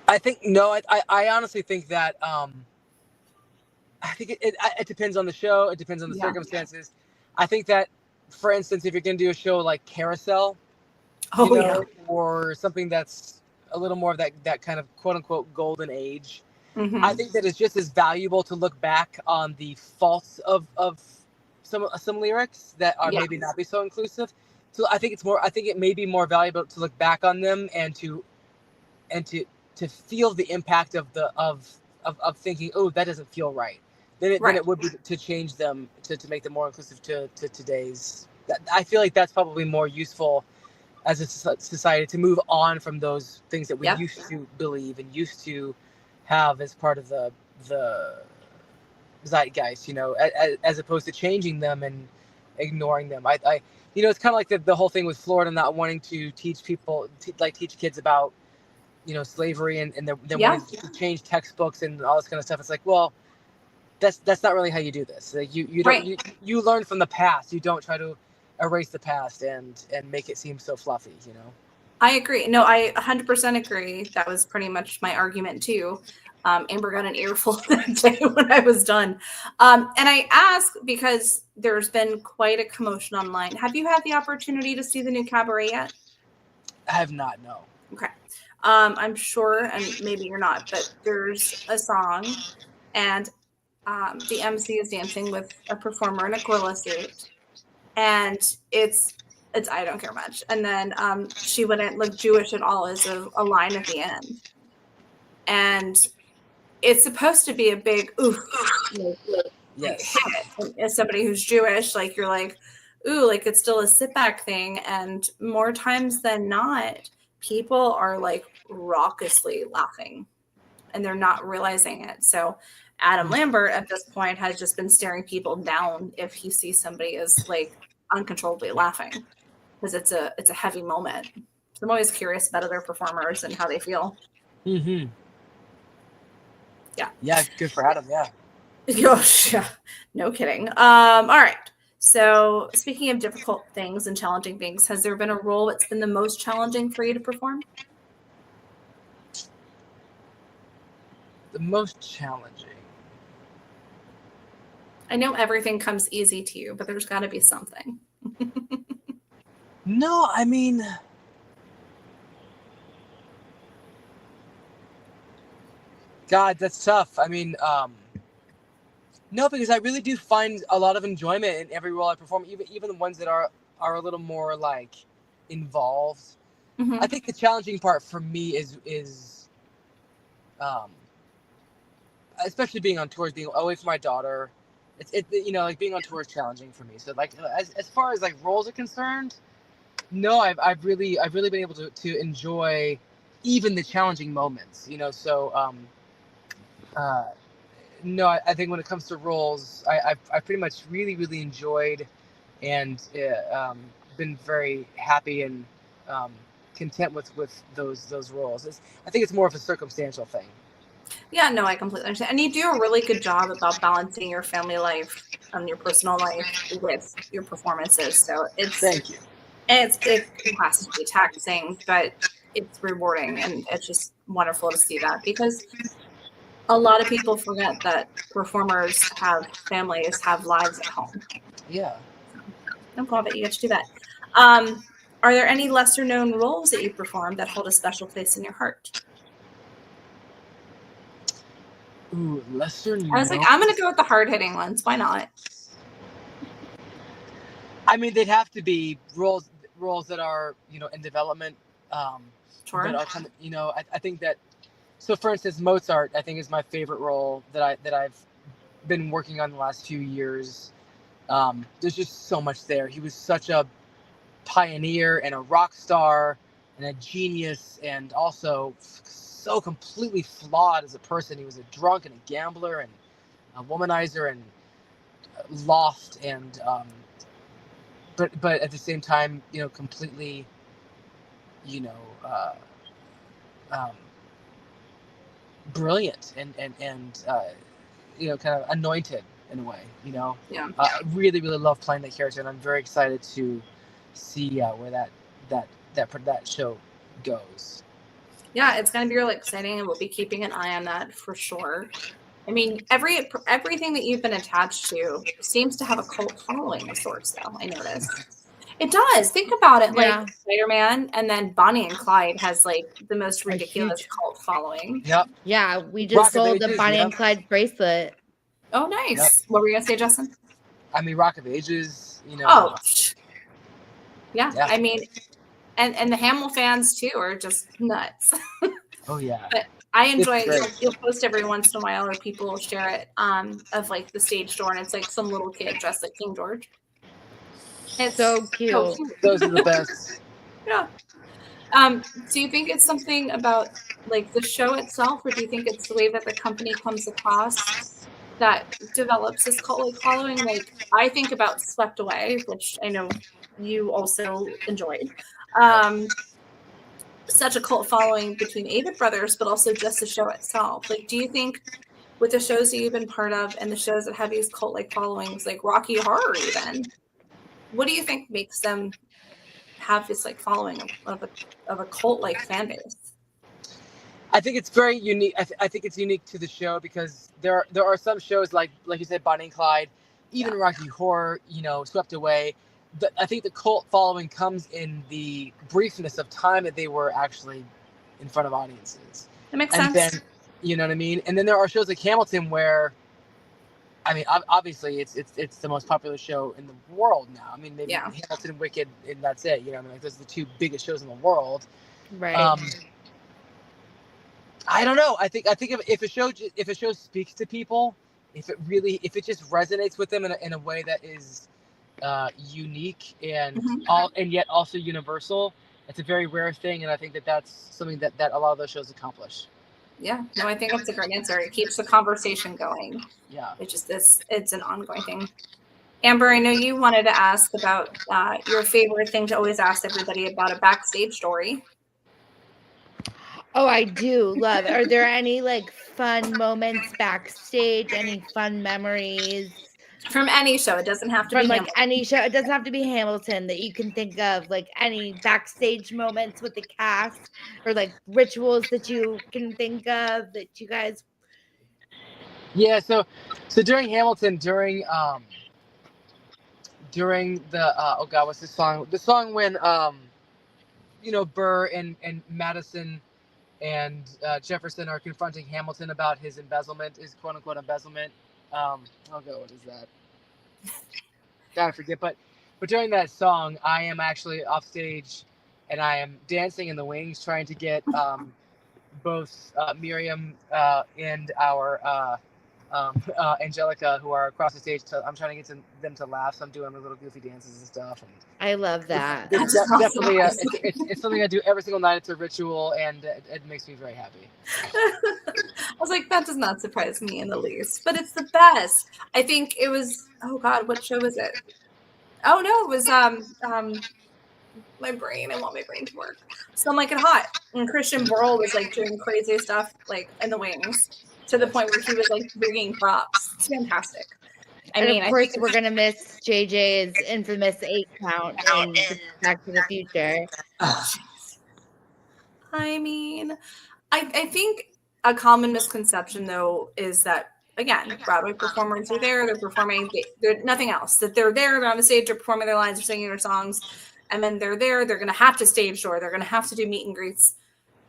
I think no. I honestly think that I think it depends on the show. It depends on the circumstances. I think that, for instance, if you're going to do a show like Carousel, or something that's a little more of that kind of quote unquote golden age, I think that it's just as valuable to look back on the faults of some lyrics that are maybe not be so inclusive. So I think it may be more valuable to look back on them and to feel the impact of thinking, oh, that doesn't feel right. Then it would be to change them to make them more inclusive to today's. I feel like that's probably more useful as a society to move on from those things that we used to believe and used to have as part of the zeitgeist, as opposed to changing them and ignoring them. I it's kind of like the whole thing with Florida not wanting to teach kids about, slavery and they're wanting to change textbooks and all this kind of stuff. It's like, well, that's not really how you do this. Like you don't you learn from the past. You don't try to erase the past and make it seem so fluffy, I agree. No, I 100% agree. That was pretty much my argument too. Amber got an earful that day when I was done. And I ask because there's been quite a commotion online. Have you had the opportunity to see the new cabaret yet? I have not, no. Okay. I'm sure, and maybe you're not, but there's a song and the MC is dancing with a performer in a gorilla suit. And it's I don't care much. And then she wouldn't look Jewish at all as a line at the end. And it's supposed to be a big oof. Yes. As somebody who's Jewish, like you're like, ooh, like it's still a sit back thing. And more times than not, people are like raucously laughing and they're not realizing it. So Adam Lambert at this point has just been staring people down if he sees somebody is like uncontrollably laughing, because it's a heavy moment. So I'm always curious about other performers and how they feel. Mm-hmm. Yeah, good for Adam. Yeah. Gosh, yeah, no kidding. All right. So speaking of difficult things and challenging things, has there been a role that's been the most challenging for you to perform? The most challenging. I know everything comes easy to you, but there's got to be something. No, I mean, God, that's tough. I mean, no, because I really do find a lot of enjoyment in every role I perform, even the ones that are a little more like involved. Mhm. I think the challenging part for me is especially being on tours, being away from my daughter. Like being on tour is challenging for me. So like as far as like roles are concerned, no, I've really been able to enjoy even the challenging moments. So no, I think when it comes to roles, I pretty much really enjoyed and been very happy and content with those roles. I think it's more of a circumstantial thing. Yeah, no, I completely understand. And you do a really good job about balancing your family life and your personal life with your performances. So Thank you. it has to be taxing, but it's rewarding, and it's just wonderful to see that, because a lot of people forget that performers have families, have lives at home. Yeah. I'm glad that you get to do that. Are there any lesser known roles that you perform that hold a special place in your heart? Ooh, lesser known. I was like, I'm going to go with the hard hitting ones. Why not? I mean, they'd have to be roles that are in development. Sure. That are kind of I think that. So, for instance, Mozart, I think, is my favorite role that I've been working on the last few years. There's just so much there. He was such a pioneer and a rock star and a genius, and also so completely flawed as a person. He was a drunk and a gambler and a womanizer and lost, and but at the same time, completely, brilliant and kind of anointed in a way. Yeah. I really love playing that character, and I'm very excited to see where that show goes. Yeah, it's going to be really exciting, and we'll be keeping an eye on that for sure. I mean, everything that you've been attached to seems to have a cult following of sorts, though. I noticed. It does. Think about it. Yeah. Like Spider-Man, and then Bonnie and Clyde has like the most ridiculous cult following. Yep. Yeah, we Rock just of sold the Ages, Bonnie yep. and Clyde bracelet. Oh, nice. Yep. What were you going to say, Justin? I mean, Rock of Ages. Oh, yeah. Yeah. I mean, and the Hamill fans too are just nuts. Oh yeah. But I enjoy great. you'll post every once in a while, or people will share it of like the stage door, and it's like some little kid dressed like King George. It's So cute. Those are the best. Yeah. Do you think it's something about like the show itself, or do you think it's the way that the company comes across that develops this cult-like following? Like, I think about Swept Away, which I know you also enjoyed. Such a cult following between Avid Brothers, but also just the show itself. Like, do you think with the shows that you've been part of and the shows that have these cult-like followings, like Rocky Horror even, what do you think makes them have this like following of a cult-like fan base? I think it's very unique. I think it's unique to the show because there are some shows like you said, Bonnie and Clyde, even Rocky Horror, Swept Away. I think the cult following comes in the briefness of time that they were actually in front of audiences. That makes And sense. then, you know what I mean? And then there are shows like Hamilton where, I mean, obviously it's the most popular show in the world now. I mean, maybe Hamilton, Wicked, and that's it. I mean, like those are the two biggest shows in the world. Right. I don't know. I think if a show speaks to people, if it just resonates with them in a way that is unique and and yet also universal, it's a very rare thing, and I think that's something that a lot of those shows accomplish. Yeah, no, I think that's a great answer. It keeps the conversation going. Yeah, it's an ongoing thing. Amber, I know you wanted to ask about your favorite thing to always ask everybody about, a backstage story. Oh, I do love. Are there any like fun moments backstage? Any fun memories From any show. It doesn't have to from be like Hamilton. any show? It doesn't have to be Hamilton that you can think of, like any backstage moments with the cast or like rituals that you can think of that you guys. Yeah, so during Hamilton, during the oh god, what's the song? The song when Burr and Madison and Jefferson are confronting Hamilton about his embezzlement, his quote unquote embezzlement. Oh god, what is that? Gotta forget. But during that song, I am actually off stage, and I am dancing in the wings, trying to get both Miriam and our Angelica, who are across the stage. I'm trying to get them to laugh. So I'm doing little goofy dances and stuff. And I love that. That's awesome. definitely it's something I do every single night. It's a ritual, and it makes me very happy. I was like, that does not surprise me in the least, but it's the best. I think it was, oh God, what show was it? Oh no, it was my brain. I want my brain to work. Some Like It Hot. And Christian Borle was like doing crazy stuff like in the wings to the point where he was like bringing props. It's fantastic. I mean, of course, we're gonna miss JJ's infamous 8 count in Back to the Future. I mean, I think a common misconception though is that, again, Broadway performers are there, they're performing, they're nothing else. That they're there, they're on the stage, they're performing their lines, they're singing their songs, and then they're there, they're gonna have to stage door, they're gonna have to do meet and greets.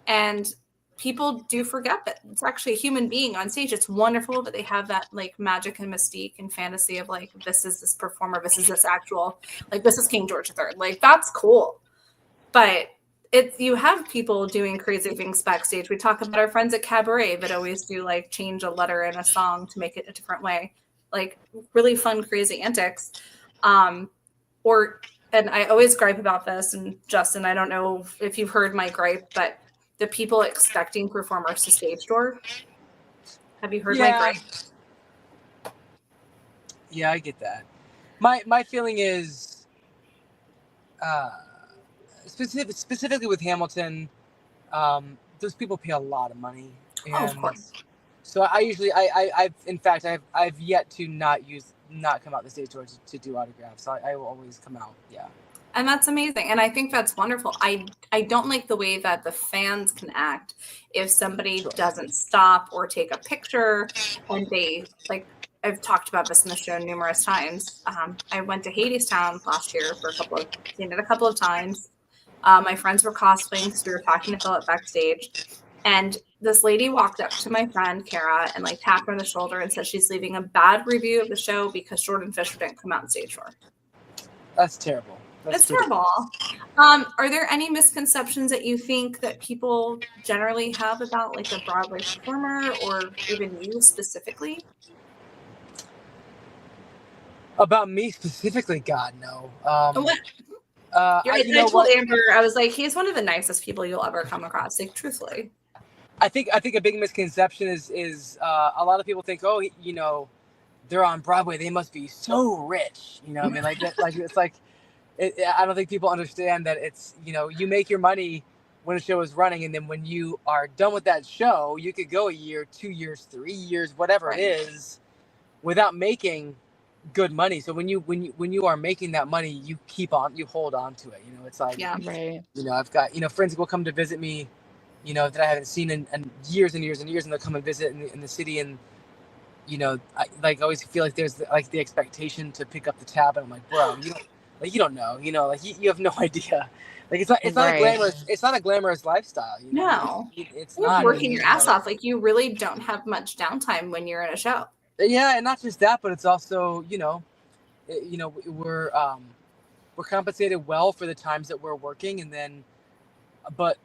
And people do forget that it's actually a human being on stage. It's wonderful that they have that like magic and mystique and fantasy of like, this is this performer, this is this actual, like this is King George III. Like that's cool. But you have people doing crazy things backstage. We talk about our friends at Cabaret that always do like change a letter in a song to make it a different way, like really fun, crazy antics. And I always gripe about this. And Justin, I don't know if you've heard my gripe, but the people expecting performers to stage door. Have you heard my gripe? Yeah, I get that. My feeling is, specifically with Hamilton, those people pay a lot of money, and Oh, of course. so I usually I've yet to not come out the stage door to do autographs. So I will always come out. Yeah. And that's amazing. And I think that's wonderful. I don't like the way that the fans can act if somebody doesn't stop or take a picture and they like, I've talked about this in the show numerous times. I went to Hadestown last year seen it a couple of times. My friends were cosplaying because we were talking to Philip backstage. And this lady walked up to my friend, Kara, and like tapped her on the shoulder and said she's leaving a bad review of the show because Jordan Fisher didn't come out on stage for her. That's terrible. That's terrible. Are there any misconceptions that you think that people generally have about like a Broadway performer or even you specifically? About me specifically? God, no. I told Amber, I was like, he's one of the nicest people you'll ever come across. Like, truthfully. I think a big misconception is a lot of people think, oh, they're on Broadway, they must be so rich. I mean, like that, like it's like. I don't think people understand that it's, you make your money when a show is running, and then when you are done with that show, you could go a year, 2 years, 3 years, whatever it is, without making good money. So when you are making that money, you hold on to it. It's like, right. I've got, friends will come to visit me, that I haven't seen in years and years and years, and they'll come and visit in the city, and I like always feel like there's like the expectation to pick up the tab, and I'm like, bro, you don't know, like you have no idea. Like it's not a glamorous. It's not a glamorous lifestyle. No, it's you're not working your ass off. Like you really don't have much downtime when you're in a show. Yeah, and not just that, but it's also we're compensated well for the times that we're working, and then, but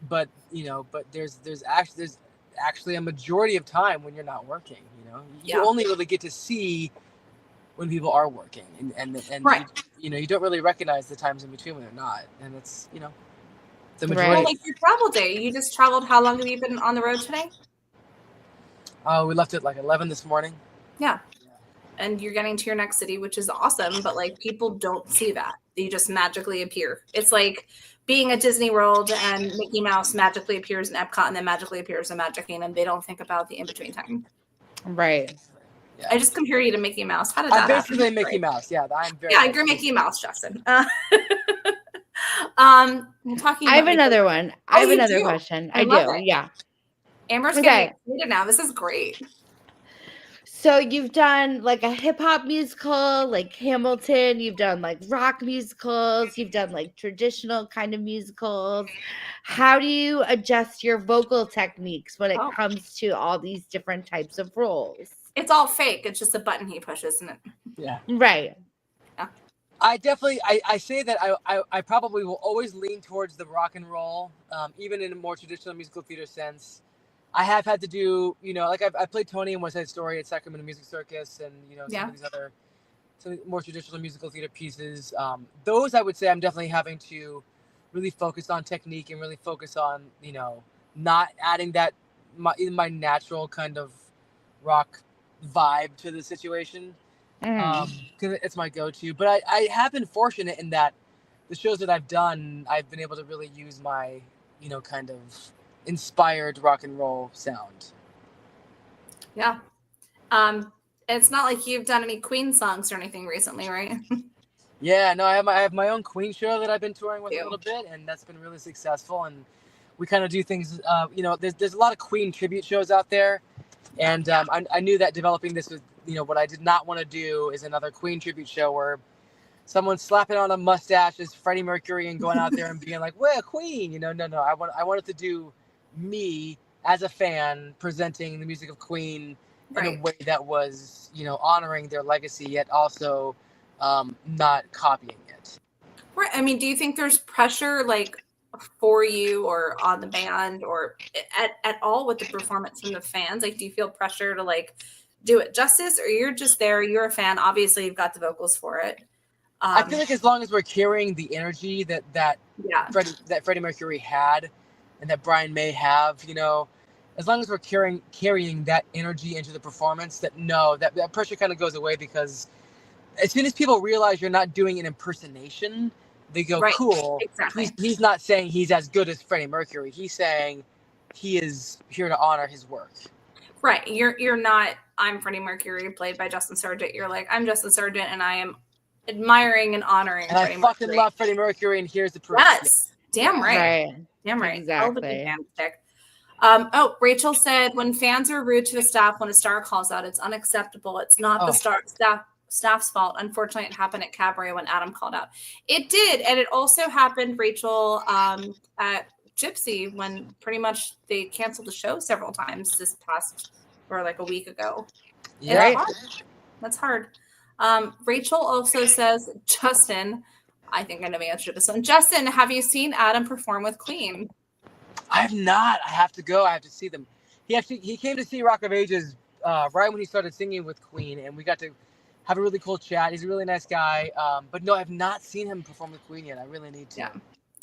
there's actually a majority of time when you're not working. You only really get to see when people are working, and right. You don't really recognize the times in between when they're not, and it's the majority. Well, like your travel day, you just traveled. How long have you been on the road today? We left at like 11 this morning. Yeah. and you're getting to your next city, which is awesome. But like, people don't see that. You just magically appear. It's like being at Disney World and Mickey Mouse magically appears in Epcot and then magically appears in Magic Kingdom. They don't think about the in-between time. Right. Yeah. I just compare you to Mickey Mouse. How did I'm that basically happen? Mickey Mouse. Yeah, I'm very. Yeah, you're Mickey Mouse, Justin. I'm talking. I have about another one. Oh, I have you another do? question. I I love do. it. Yeah. Amber's Okay. getting excited now. This is great. So you've done like a hip hop musical, like Hamilton. You've done like rock musicals. You've done like traditional kind of musicals. How do you adjust your vocal techniques when it Oh. comes to all these different types of roles? It's all fake. It's just a button he pushes, isn't it? Yeah. Right. I definitely, I say that I probably will always lean towards the rock and roll, even in a more traditional musical theater sense. I have had to do, like I played Tony in West Side Story at Sacramento Music Circus, and some of these other, some more traditional musical theater pieces. Those I would say I'm definitely having to really focus on technique and really focus on, not adding that my natural kind of rock vibe to the situation. Because it's my go-to. But I have been fortunate in that the shows that I've done, I've been able to really use my, kind of inspired rock and roll sound. Yeah. It's not like you've done any Queen songs or anything recently, right? Yeah, no, I have my own Queen show that I've been touring with Ew. a little bit, and that's been really successful. And we kind of do things, there's a lot of Queen tribute shows out there, and I knew that developing this was, what I did not want to do is another Queen tribute show where someone's slapping on a mustache as Freddie Mercury and going out there and being like, "Well, Queen," No. I wanted to do me as a fan presenting the music of Queen in a way that was, honoring their legacy, yet also not copying it. Right. I mean, do you think there's pressure like for you or on the band or at all with the performance from the fans? Like, do you feel pressure to like do it justice, or you're just there, you're a fan, obviously you've got the vocals for it? I feel like as long as we're carrying the energy that Freddie Mercury had and that Brian May have, as long as we're carrying that energy into the performance, that pressure kind of goes away, because as soon as people realize you're not doing an impersonation, they go, Right. cool. Exactly. He's not saying he's as good as Freddie Mercury. He's saying he is here to honor his work. Right. You're not, I'm Freddie Mercury played by Justin Sargent. You're like, I'm Justin Sargent and I am admiring and honoring and Freddie I fucking Mercury. love Freddie Mercury, and here's the proof. Yes. Damn right. Right. Damn right. Exactly. Rachel said, when fans are rude to the staff when a star calls out, it's unacceptable. It's not the staff's fault. Unfortunately, it happened at Cabaret when Adam called out. It did. And it also happened, Rachel, at Gypsy when pretty much they canceled the show several times this past, or like a week ago. Yeah. That's hard. Rachel also says, Justin, I think I know the answer to this one. Justin, have you seen Adam perform with Queen? I have not. I have to go. I have to see them. He came to see Rock of Ages right when he started singing with Queen, and we got to have a really cool chat. He's a really nice guy. But no, I've not seen him perform with Queen yet. I really need to. Yeah.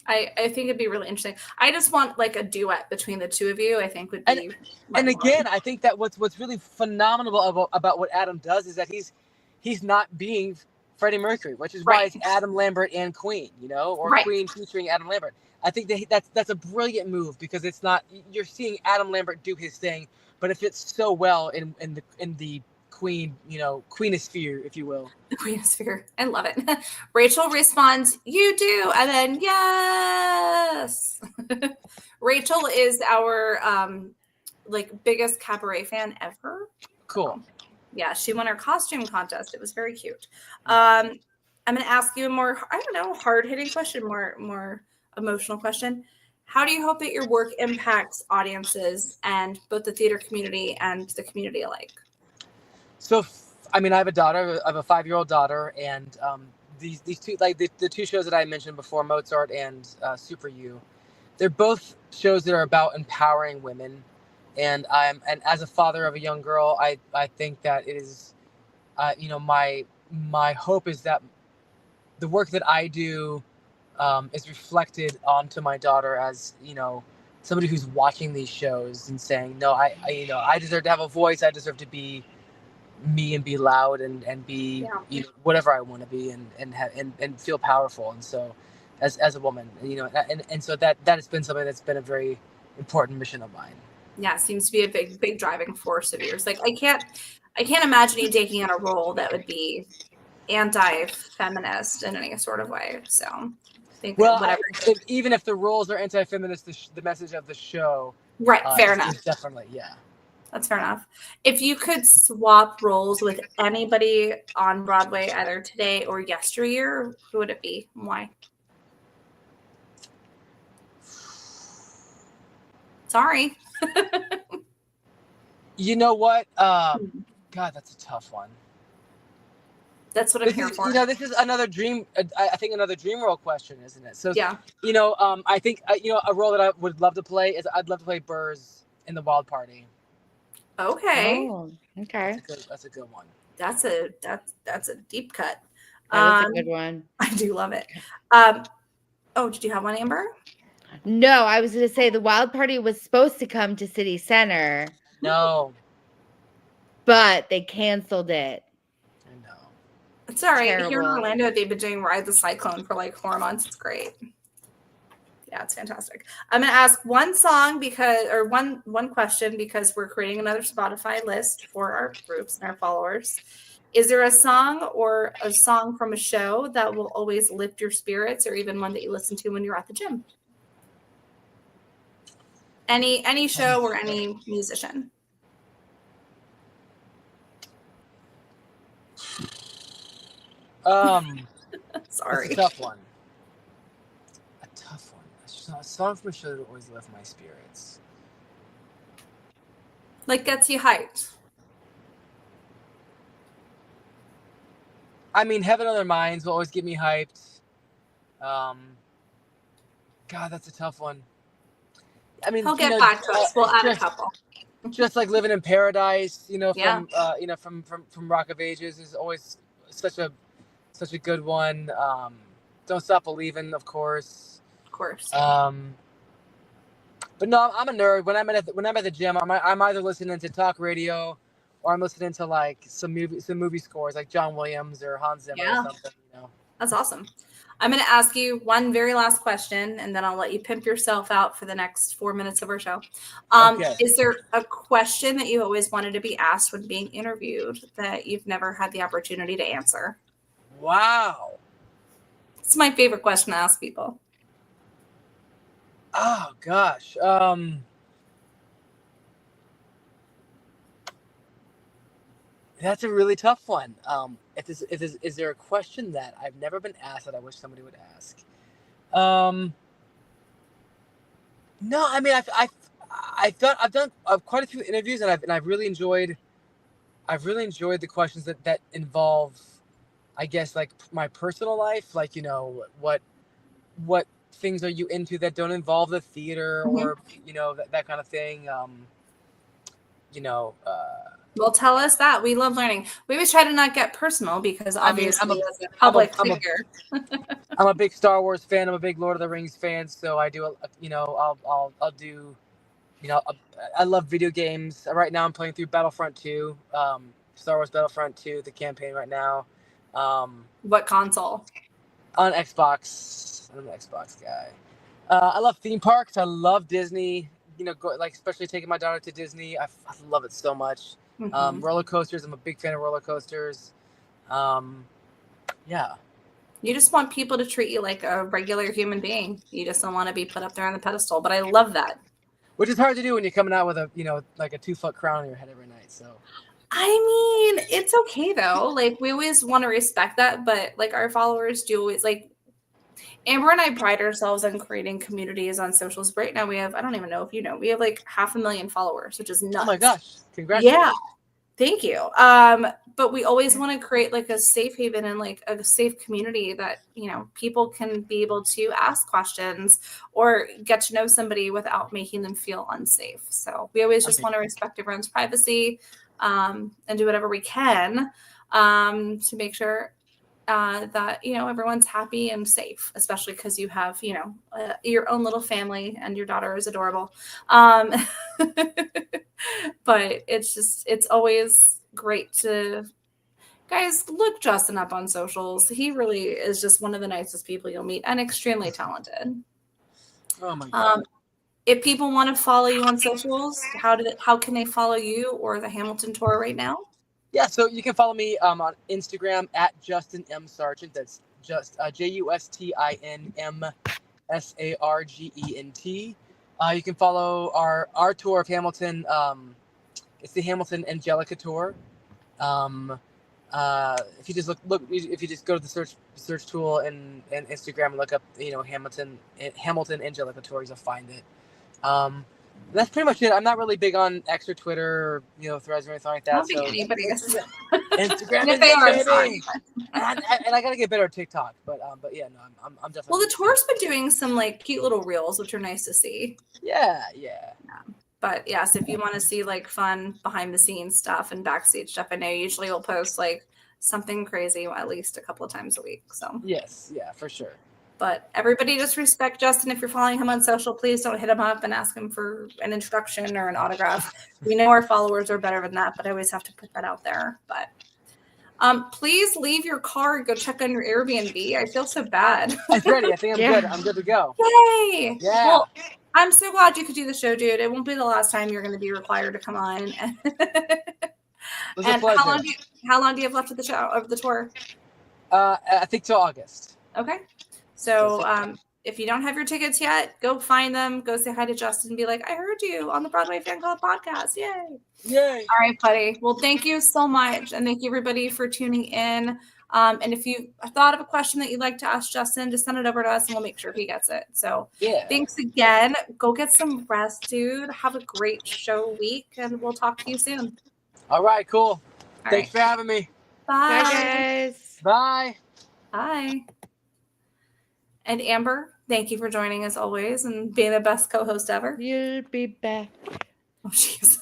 I think it'd be really interesting. I just want like a duet between the two of you. I think would be. And again, I think that what's really phenomenal about what Adam does is that he's not being Freddie Mercury, which is why it's Adam Lambert and Queen, or Queen featuring Adam Lambert. I think that's a brilliant move, because it's not, you're seeing Adam Lambert do his thing, but it fits so well in the Queen, Queenosphere, if you will. The Queenosphere. I love it. Rachel responds, "You do," and then yes. Rachel is our biggest Cabaret fan ever. Cool. Yeah, she won our costume contest. It was very cute. I'm going to ask you a more, hard-hitting question, more emotional question. How do you hope that your work impacts audiences and both the theater community and the community alike? So, I have a daughter. I have a 5-year-old daughter, and these two, like the two shows that I mentioned before, Mozart and Super You, they're both shows that are about empowering women. And as a father of a young girl, I think that it is, my hope is that the work that I do is reflected onto my daughter as, somebody who's watching these shows and saying, no, I deserve to have a voice. I deserve to be me and be loud and be whatever I want to be and feel powerful. And so as a woman, and so that has been something that's been a very important mission of mine. Yeah, seems to be a big driving force of yours. Like I can't imagine you taking on a role that would be anti-feminist in any sort of way. So I think whatever. Even if the roles are anti-feminist, the message of the show, right? Fair enough. Definitely, yeah. That's fair enough. If you could swap roles with anybody on Broadway, either today or yesteryear, who would it be? Why? Sorry. You know what? God, that's a tough one. That's what I'm here for. This is another dream. I think another dream role question, isn't it? So yeah. I think a role that I would love to play is I'd love to play Burrs in The Wild Party. Okay. Oh, okay. That's a good one. That's a deep cut. That's a good one. I do love it. Did you have one, Amber? No, I was going to say the Wild Party was supposed to come to City Center. No. But they canceled it. I know. It's all right. Terrible. Here in Orlando, they've been doing Ride the Cyclone for like 4 months. It's great. Yeah, it's fantastic. I'm going to ask one question because we're creating another Spotify list for our groups and our followers. Is there a song or a song from a show that will always lift your spirits, or even one that you listen to when you're at the gym? Any show or any musician? Sorry. That's a tough one. A song from a show that will always lift my spirits. Like gets you hyped. I mean, Heaven on Their Minds will always get me hyped. God, that's a tough one. I mean, I'll get back to us. We'll add a couple. Just like Living in Paradise, from Rock of Ages is always such a good one. Don't Stop Believing, of course. Of course. But no, I'm a nerd. When I'm at the gym, I'm either listening to talk radio, or I'm listening to like some movie scores, like John Williams or Hans Zimmer or something. That's awesome. I'm going to ask you one very last question, and then I'll let you pimp yourself out for the next 4 minutes of our show. Okay. Is there a question that you always wanted to be asked when being interviewed that you've never had the opportunity to answer? Wow. It's my favorite question to ask people. Oh gosh. That's a really tough one. Is there a question that I've never been asked that I wish somebody would ask? No, I mean I've done quite a few interviews, and I've really enjoyed the questions that involve, I guess, like my personal life, like what things are you into that don't involve the theater, or that kind of thing. Well, tell us that. We love learning. We always try to not get personal because obviously as a public figure. I'm a big Star Wars fan. I'm a big Lord of the Rings fan. So I do, I'll do, I love video games. Right now I'm playing through Battlefront 2, Star Wars Battlefront 2, the campaign right now. What console? On Xbox. I'm an Xbox guy. I love theme parks. I love Disney. Especially taking my daughter to Disney. I love it so much. Mm-hmm. Roller coasters. I'm a big fan of roller coasters. Yeah. You just want people to treat you like a regular human being. You just don't want to be put up there on the pedestal. But I love that. Which is hard to do when you're coming out with a 2-foot crown on your head every night. So. I mean, it's okay though. Like we always want to respect that, but like our followers do always like. Amber and I pride ourselves on creating communities on socials. Right now we have, I don't even know if you know, we have like 500,000 followers, which is nuts. Oh my gosh. Congratulations. Yeah. Thank you. But we always want to create like a safe haven and like a safe community that, people can be able to ask questions or get to know somebody without making them feel unsafe. So we always just want to respect everyone's privacy and do whatever we can to make sure that everyone's happy and safe, especially because you have your own little family and your daughter is adorable. But it's always great to, guys, look Justin up on socials. He really is just one of the nicest people you'll meet and extremely talented. Oh my God. If people want to follow you on socials, how can they follow you or the Hamilton tour right now? Yeah, so you can follow me on Instagram at Justin M. Sargent. That's just JustinMSargent. You can follow our tour of Hamilton. It's the Hamilton Angelica Tour. If you just if you just go to the search tool and Instagram and look up, Hamilton Angelica Tour, you'll find it. That's pretty much it. I'm not really big on X or Twitter or Threads or anything like that. I don't think anybody is. Instagram If is they it, are, baby. sorry. And I gotta get better at TikTok, but yeah, no, I'm definitely. Well, the tour's been doing some like cute little reels, which are nice to see. Yeah. But yes, if you want to see like fun behind the scenes stuff and backstage stuff, I know usually you'll post like something crazy at least a couple of times a week. So Yes, yeah, for sure. But everybody just respect Justin. If you're following him on social, please don't hit him up and ask him for an introduction or an autograph. We know our followers are better than that, but I always have to put that out there. But please leave your car and go check on your Airbnb. I feel so bad. It's ready. I think I'm good. I'm good to go. Yay! Yeah. Well, I'm so glad you could do the show, dude. It won't be the last time you're going to be required to come on. It was And a pleasure. how long do you have left of the show of the tour? I think till August. Okay. So if you don't have your tickets yet, go find them. Go say hi to Justin and be like, I heard you on the Broadway Fan Club Podcast. Yay. Yay. All right, buddy. Well, thank you so much. And thank you, everybody, for tuning in. And if you thought of a question that you'd like to ask Justin, just send it over to us and we'll make sure he gets it. So Yeah. thanks again. Go get some rest, dude. Have a great show week, and we'll talk to you soon. All right, cool. All Thanks for having me. Bye. Bye, guys. Bye. Bye. And Amber, thank you for joining us always and being the best co-host ever. You'll be back. Oh, jeez.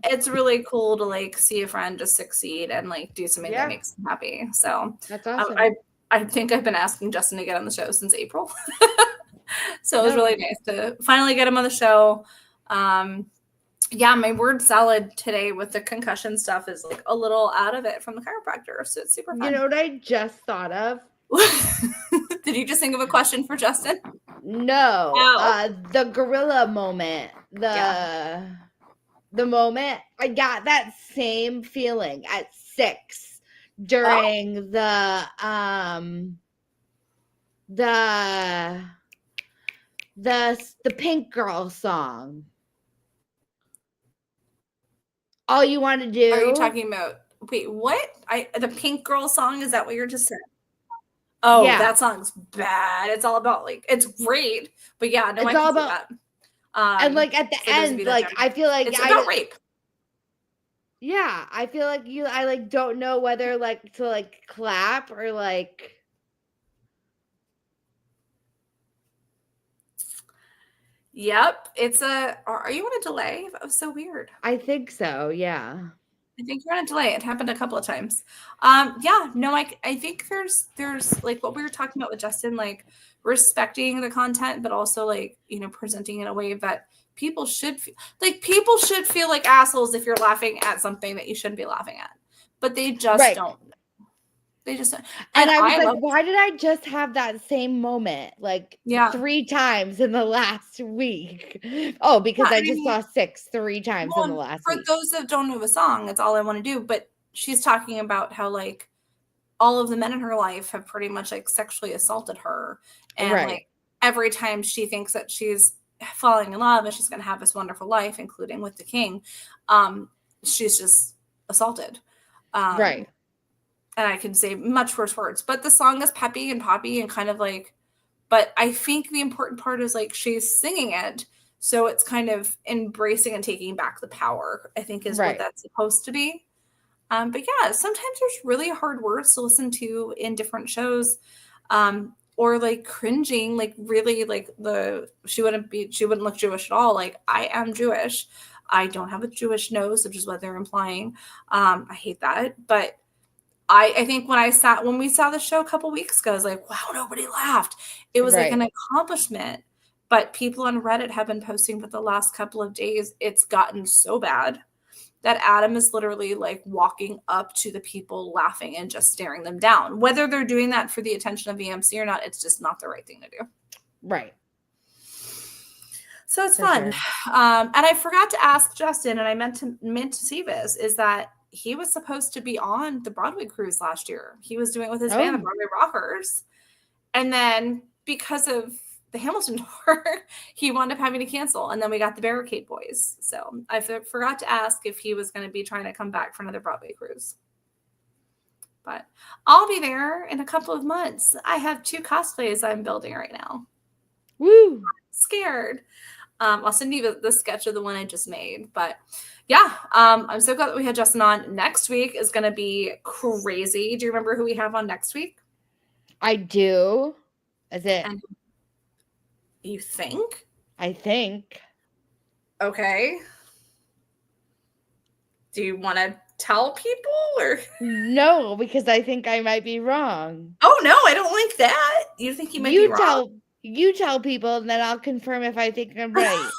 It's really cool to like see a friend just succeed and like do something that makes them happy. So That's awesome. I think I've been asking Justin to get on the show since April. So it was really nice to finally get him on the show. My word salad today with the concussion stuff is like a little out of it from the chiropractor. So it's super fun. You know what I just thought of? Did you just think of a question for Justin? No. Oh. The gorilla moment. The moment I got that same feeling at 6 during the Pink Girl song. All you want to do. Are you talking about? Wait, what? The Pink Girl song? Is that what you're just saying? Oh, Yeah. that song's bad. It's all about like it's great, but yeah, no, It's I can all see about- that. And like at the for those of end, you that like don't- I feel like it's about rape. Yeah, I feel like I like don't know whether like to like clap or like. Yep, Are you on a delay? That was so weird. I think so. Yeah. I think you're on a delay. It happened a couple of times. I think there's like what we were talking about with Justin, like respecting the content, but also like, presenting in a way that people should feel like assholes if you're laughing at something that you shouldn't be laughing at, but they just don't. They just don't. And I was like, why did I just have that same moment like 3 times in the last week? Oh, because I just saw 6 3 times in the last week. For those that don't know the song, that's all I want to do. But she's talking about how like all of the men in her life have pretty much like sexually assaulted her. And like every time she thinks that she's falling in love and she's going to have this wonderful life, including with the king, she's just assaulted. Right. And I can say much worse words, but the song is peppy and poppy and kind of like, but I think the important part is like she's singing it. So it's kind of embracing and taking back the power, I think is what that's supposed to be. But yeah, sometimes there's really hard words to listen to in different shows, or like cringing, like really like she wouldn't look Jewish at all. Like I am Jewish. I don't have a Jewish nose, which is what they're implying. I hate that. But I think when we saw the show a couple weeks ago, I was like, wow, nobody laughed. It was like an accomplishment. But people on Reddit have been posting for the last couple of days. It's gotten so bad that Adam is literally like walking up to the people laughing and just staring them down. Whether they're doing that for the attention of the MC or not, it's just not the right thing to do. Right. So it's For fun. sure. And I forgot to ask Justin, and I meant to see this, is that he was supposed to be on the Broadway cruise last year. He was doing it with his band, the Broadway Rockers. And then because of the Hamilton tour, he wound up having to cancel. And then we got the Barricade Boys. So I forgot to ask if he was going to be trying to come back for another Broadway cruise. But I'll be there in a couple of months. I have 2 cosplays I'm building right now. Woo! I'm scared. I'll send you the sketch of the one I just made. But yeah, I'm so glad that we had Justin on. Next week is going to be crazy. Do you remember who we have on next week? I do. Is it? And you think? I think. Okay. Do you want to tell people or? No, because I think I might be wrong. Oh no, I don't like that. You think you might be wrong? You tell people, and then I'll confirm if I think I'm right.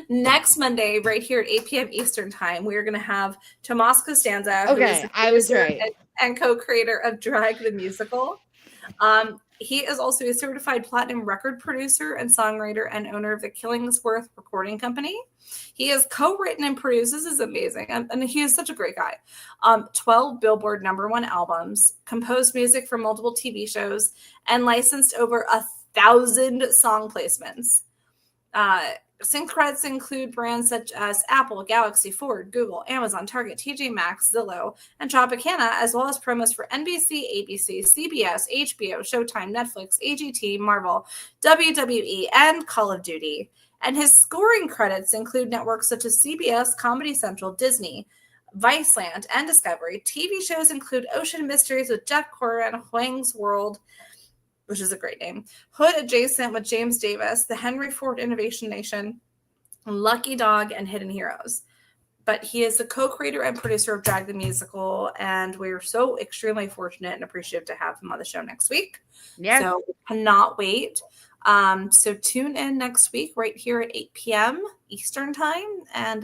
Next Monday, right here at 8 p.m. Eastern Time, we are going to have Tomas Costanza, Okay, I was right, and co-creator of Drag the Musical. He is also a certified platinum record producer and songwriter and owner of the Killingsworth Recording Company. He has co-written and produces, is amazing, and he is such a great guy. 12 Billboard #1 albums, composed music for multiple TV shows, and licensed over 1,000 song placements. Sync credits include brands such as Apple, Galaxy, Ford, Google, Amazon, Target, TJ Maxx, Zillow, and Tropicana, as well as promos for NBC, ABC, CBS, HBO, Showtime, Netflix, AGT, Marvel, WWE, and Call of Duty. And his scoring credits include networks such as CBS, Comedy Central, Disney, Viceland, and Discovery. TV shows include Ocean Mysteries with Jeff Corrin, Huang's World, which is a great name, Hood Adjacent with James Davis, the Henry Ford Innovation Nation, Lucky Dog, and Hidden Heroes. But he is the co-creator and producer of Drag the Musical, and we're so extremely fortunate and appreciative to have him on the show next week. Yeah. So we cannot wait. So tune in next week right here at 8 p.m. Eastern Time, and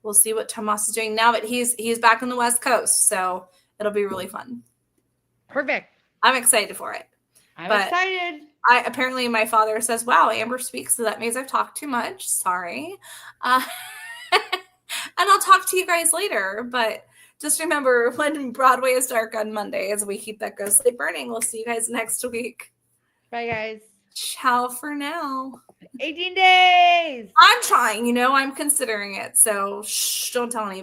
we'll see what Tomas is doing now. But he's back on the West Coast, so it'll be really fun. Perfect. I'm excited for it. I'm excited. Apparently my father says, wow, Amber speaks, so that means I've talked too much. Sorry. And I'll talk to you guys later. But just remember, when Broadway is dark on Mondays, we keep that ghostly burning. We'll see you guys next week. Bye, guys. Ciao for now. 18 days. I'm trying, I'm considering it. So don't tell anybody.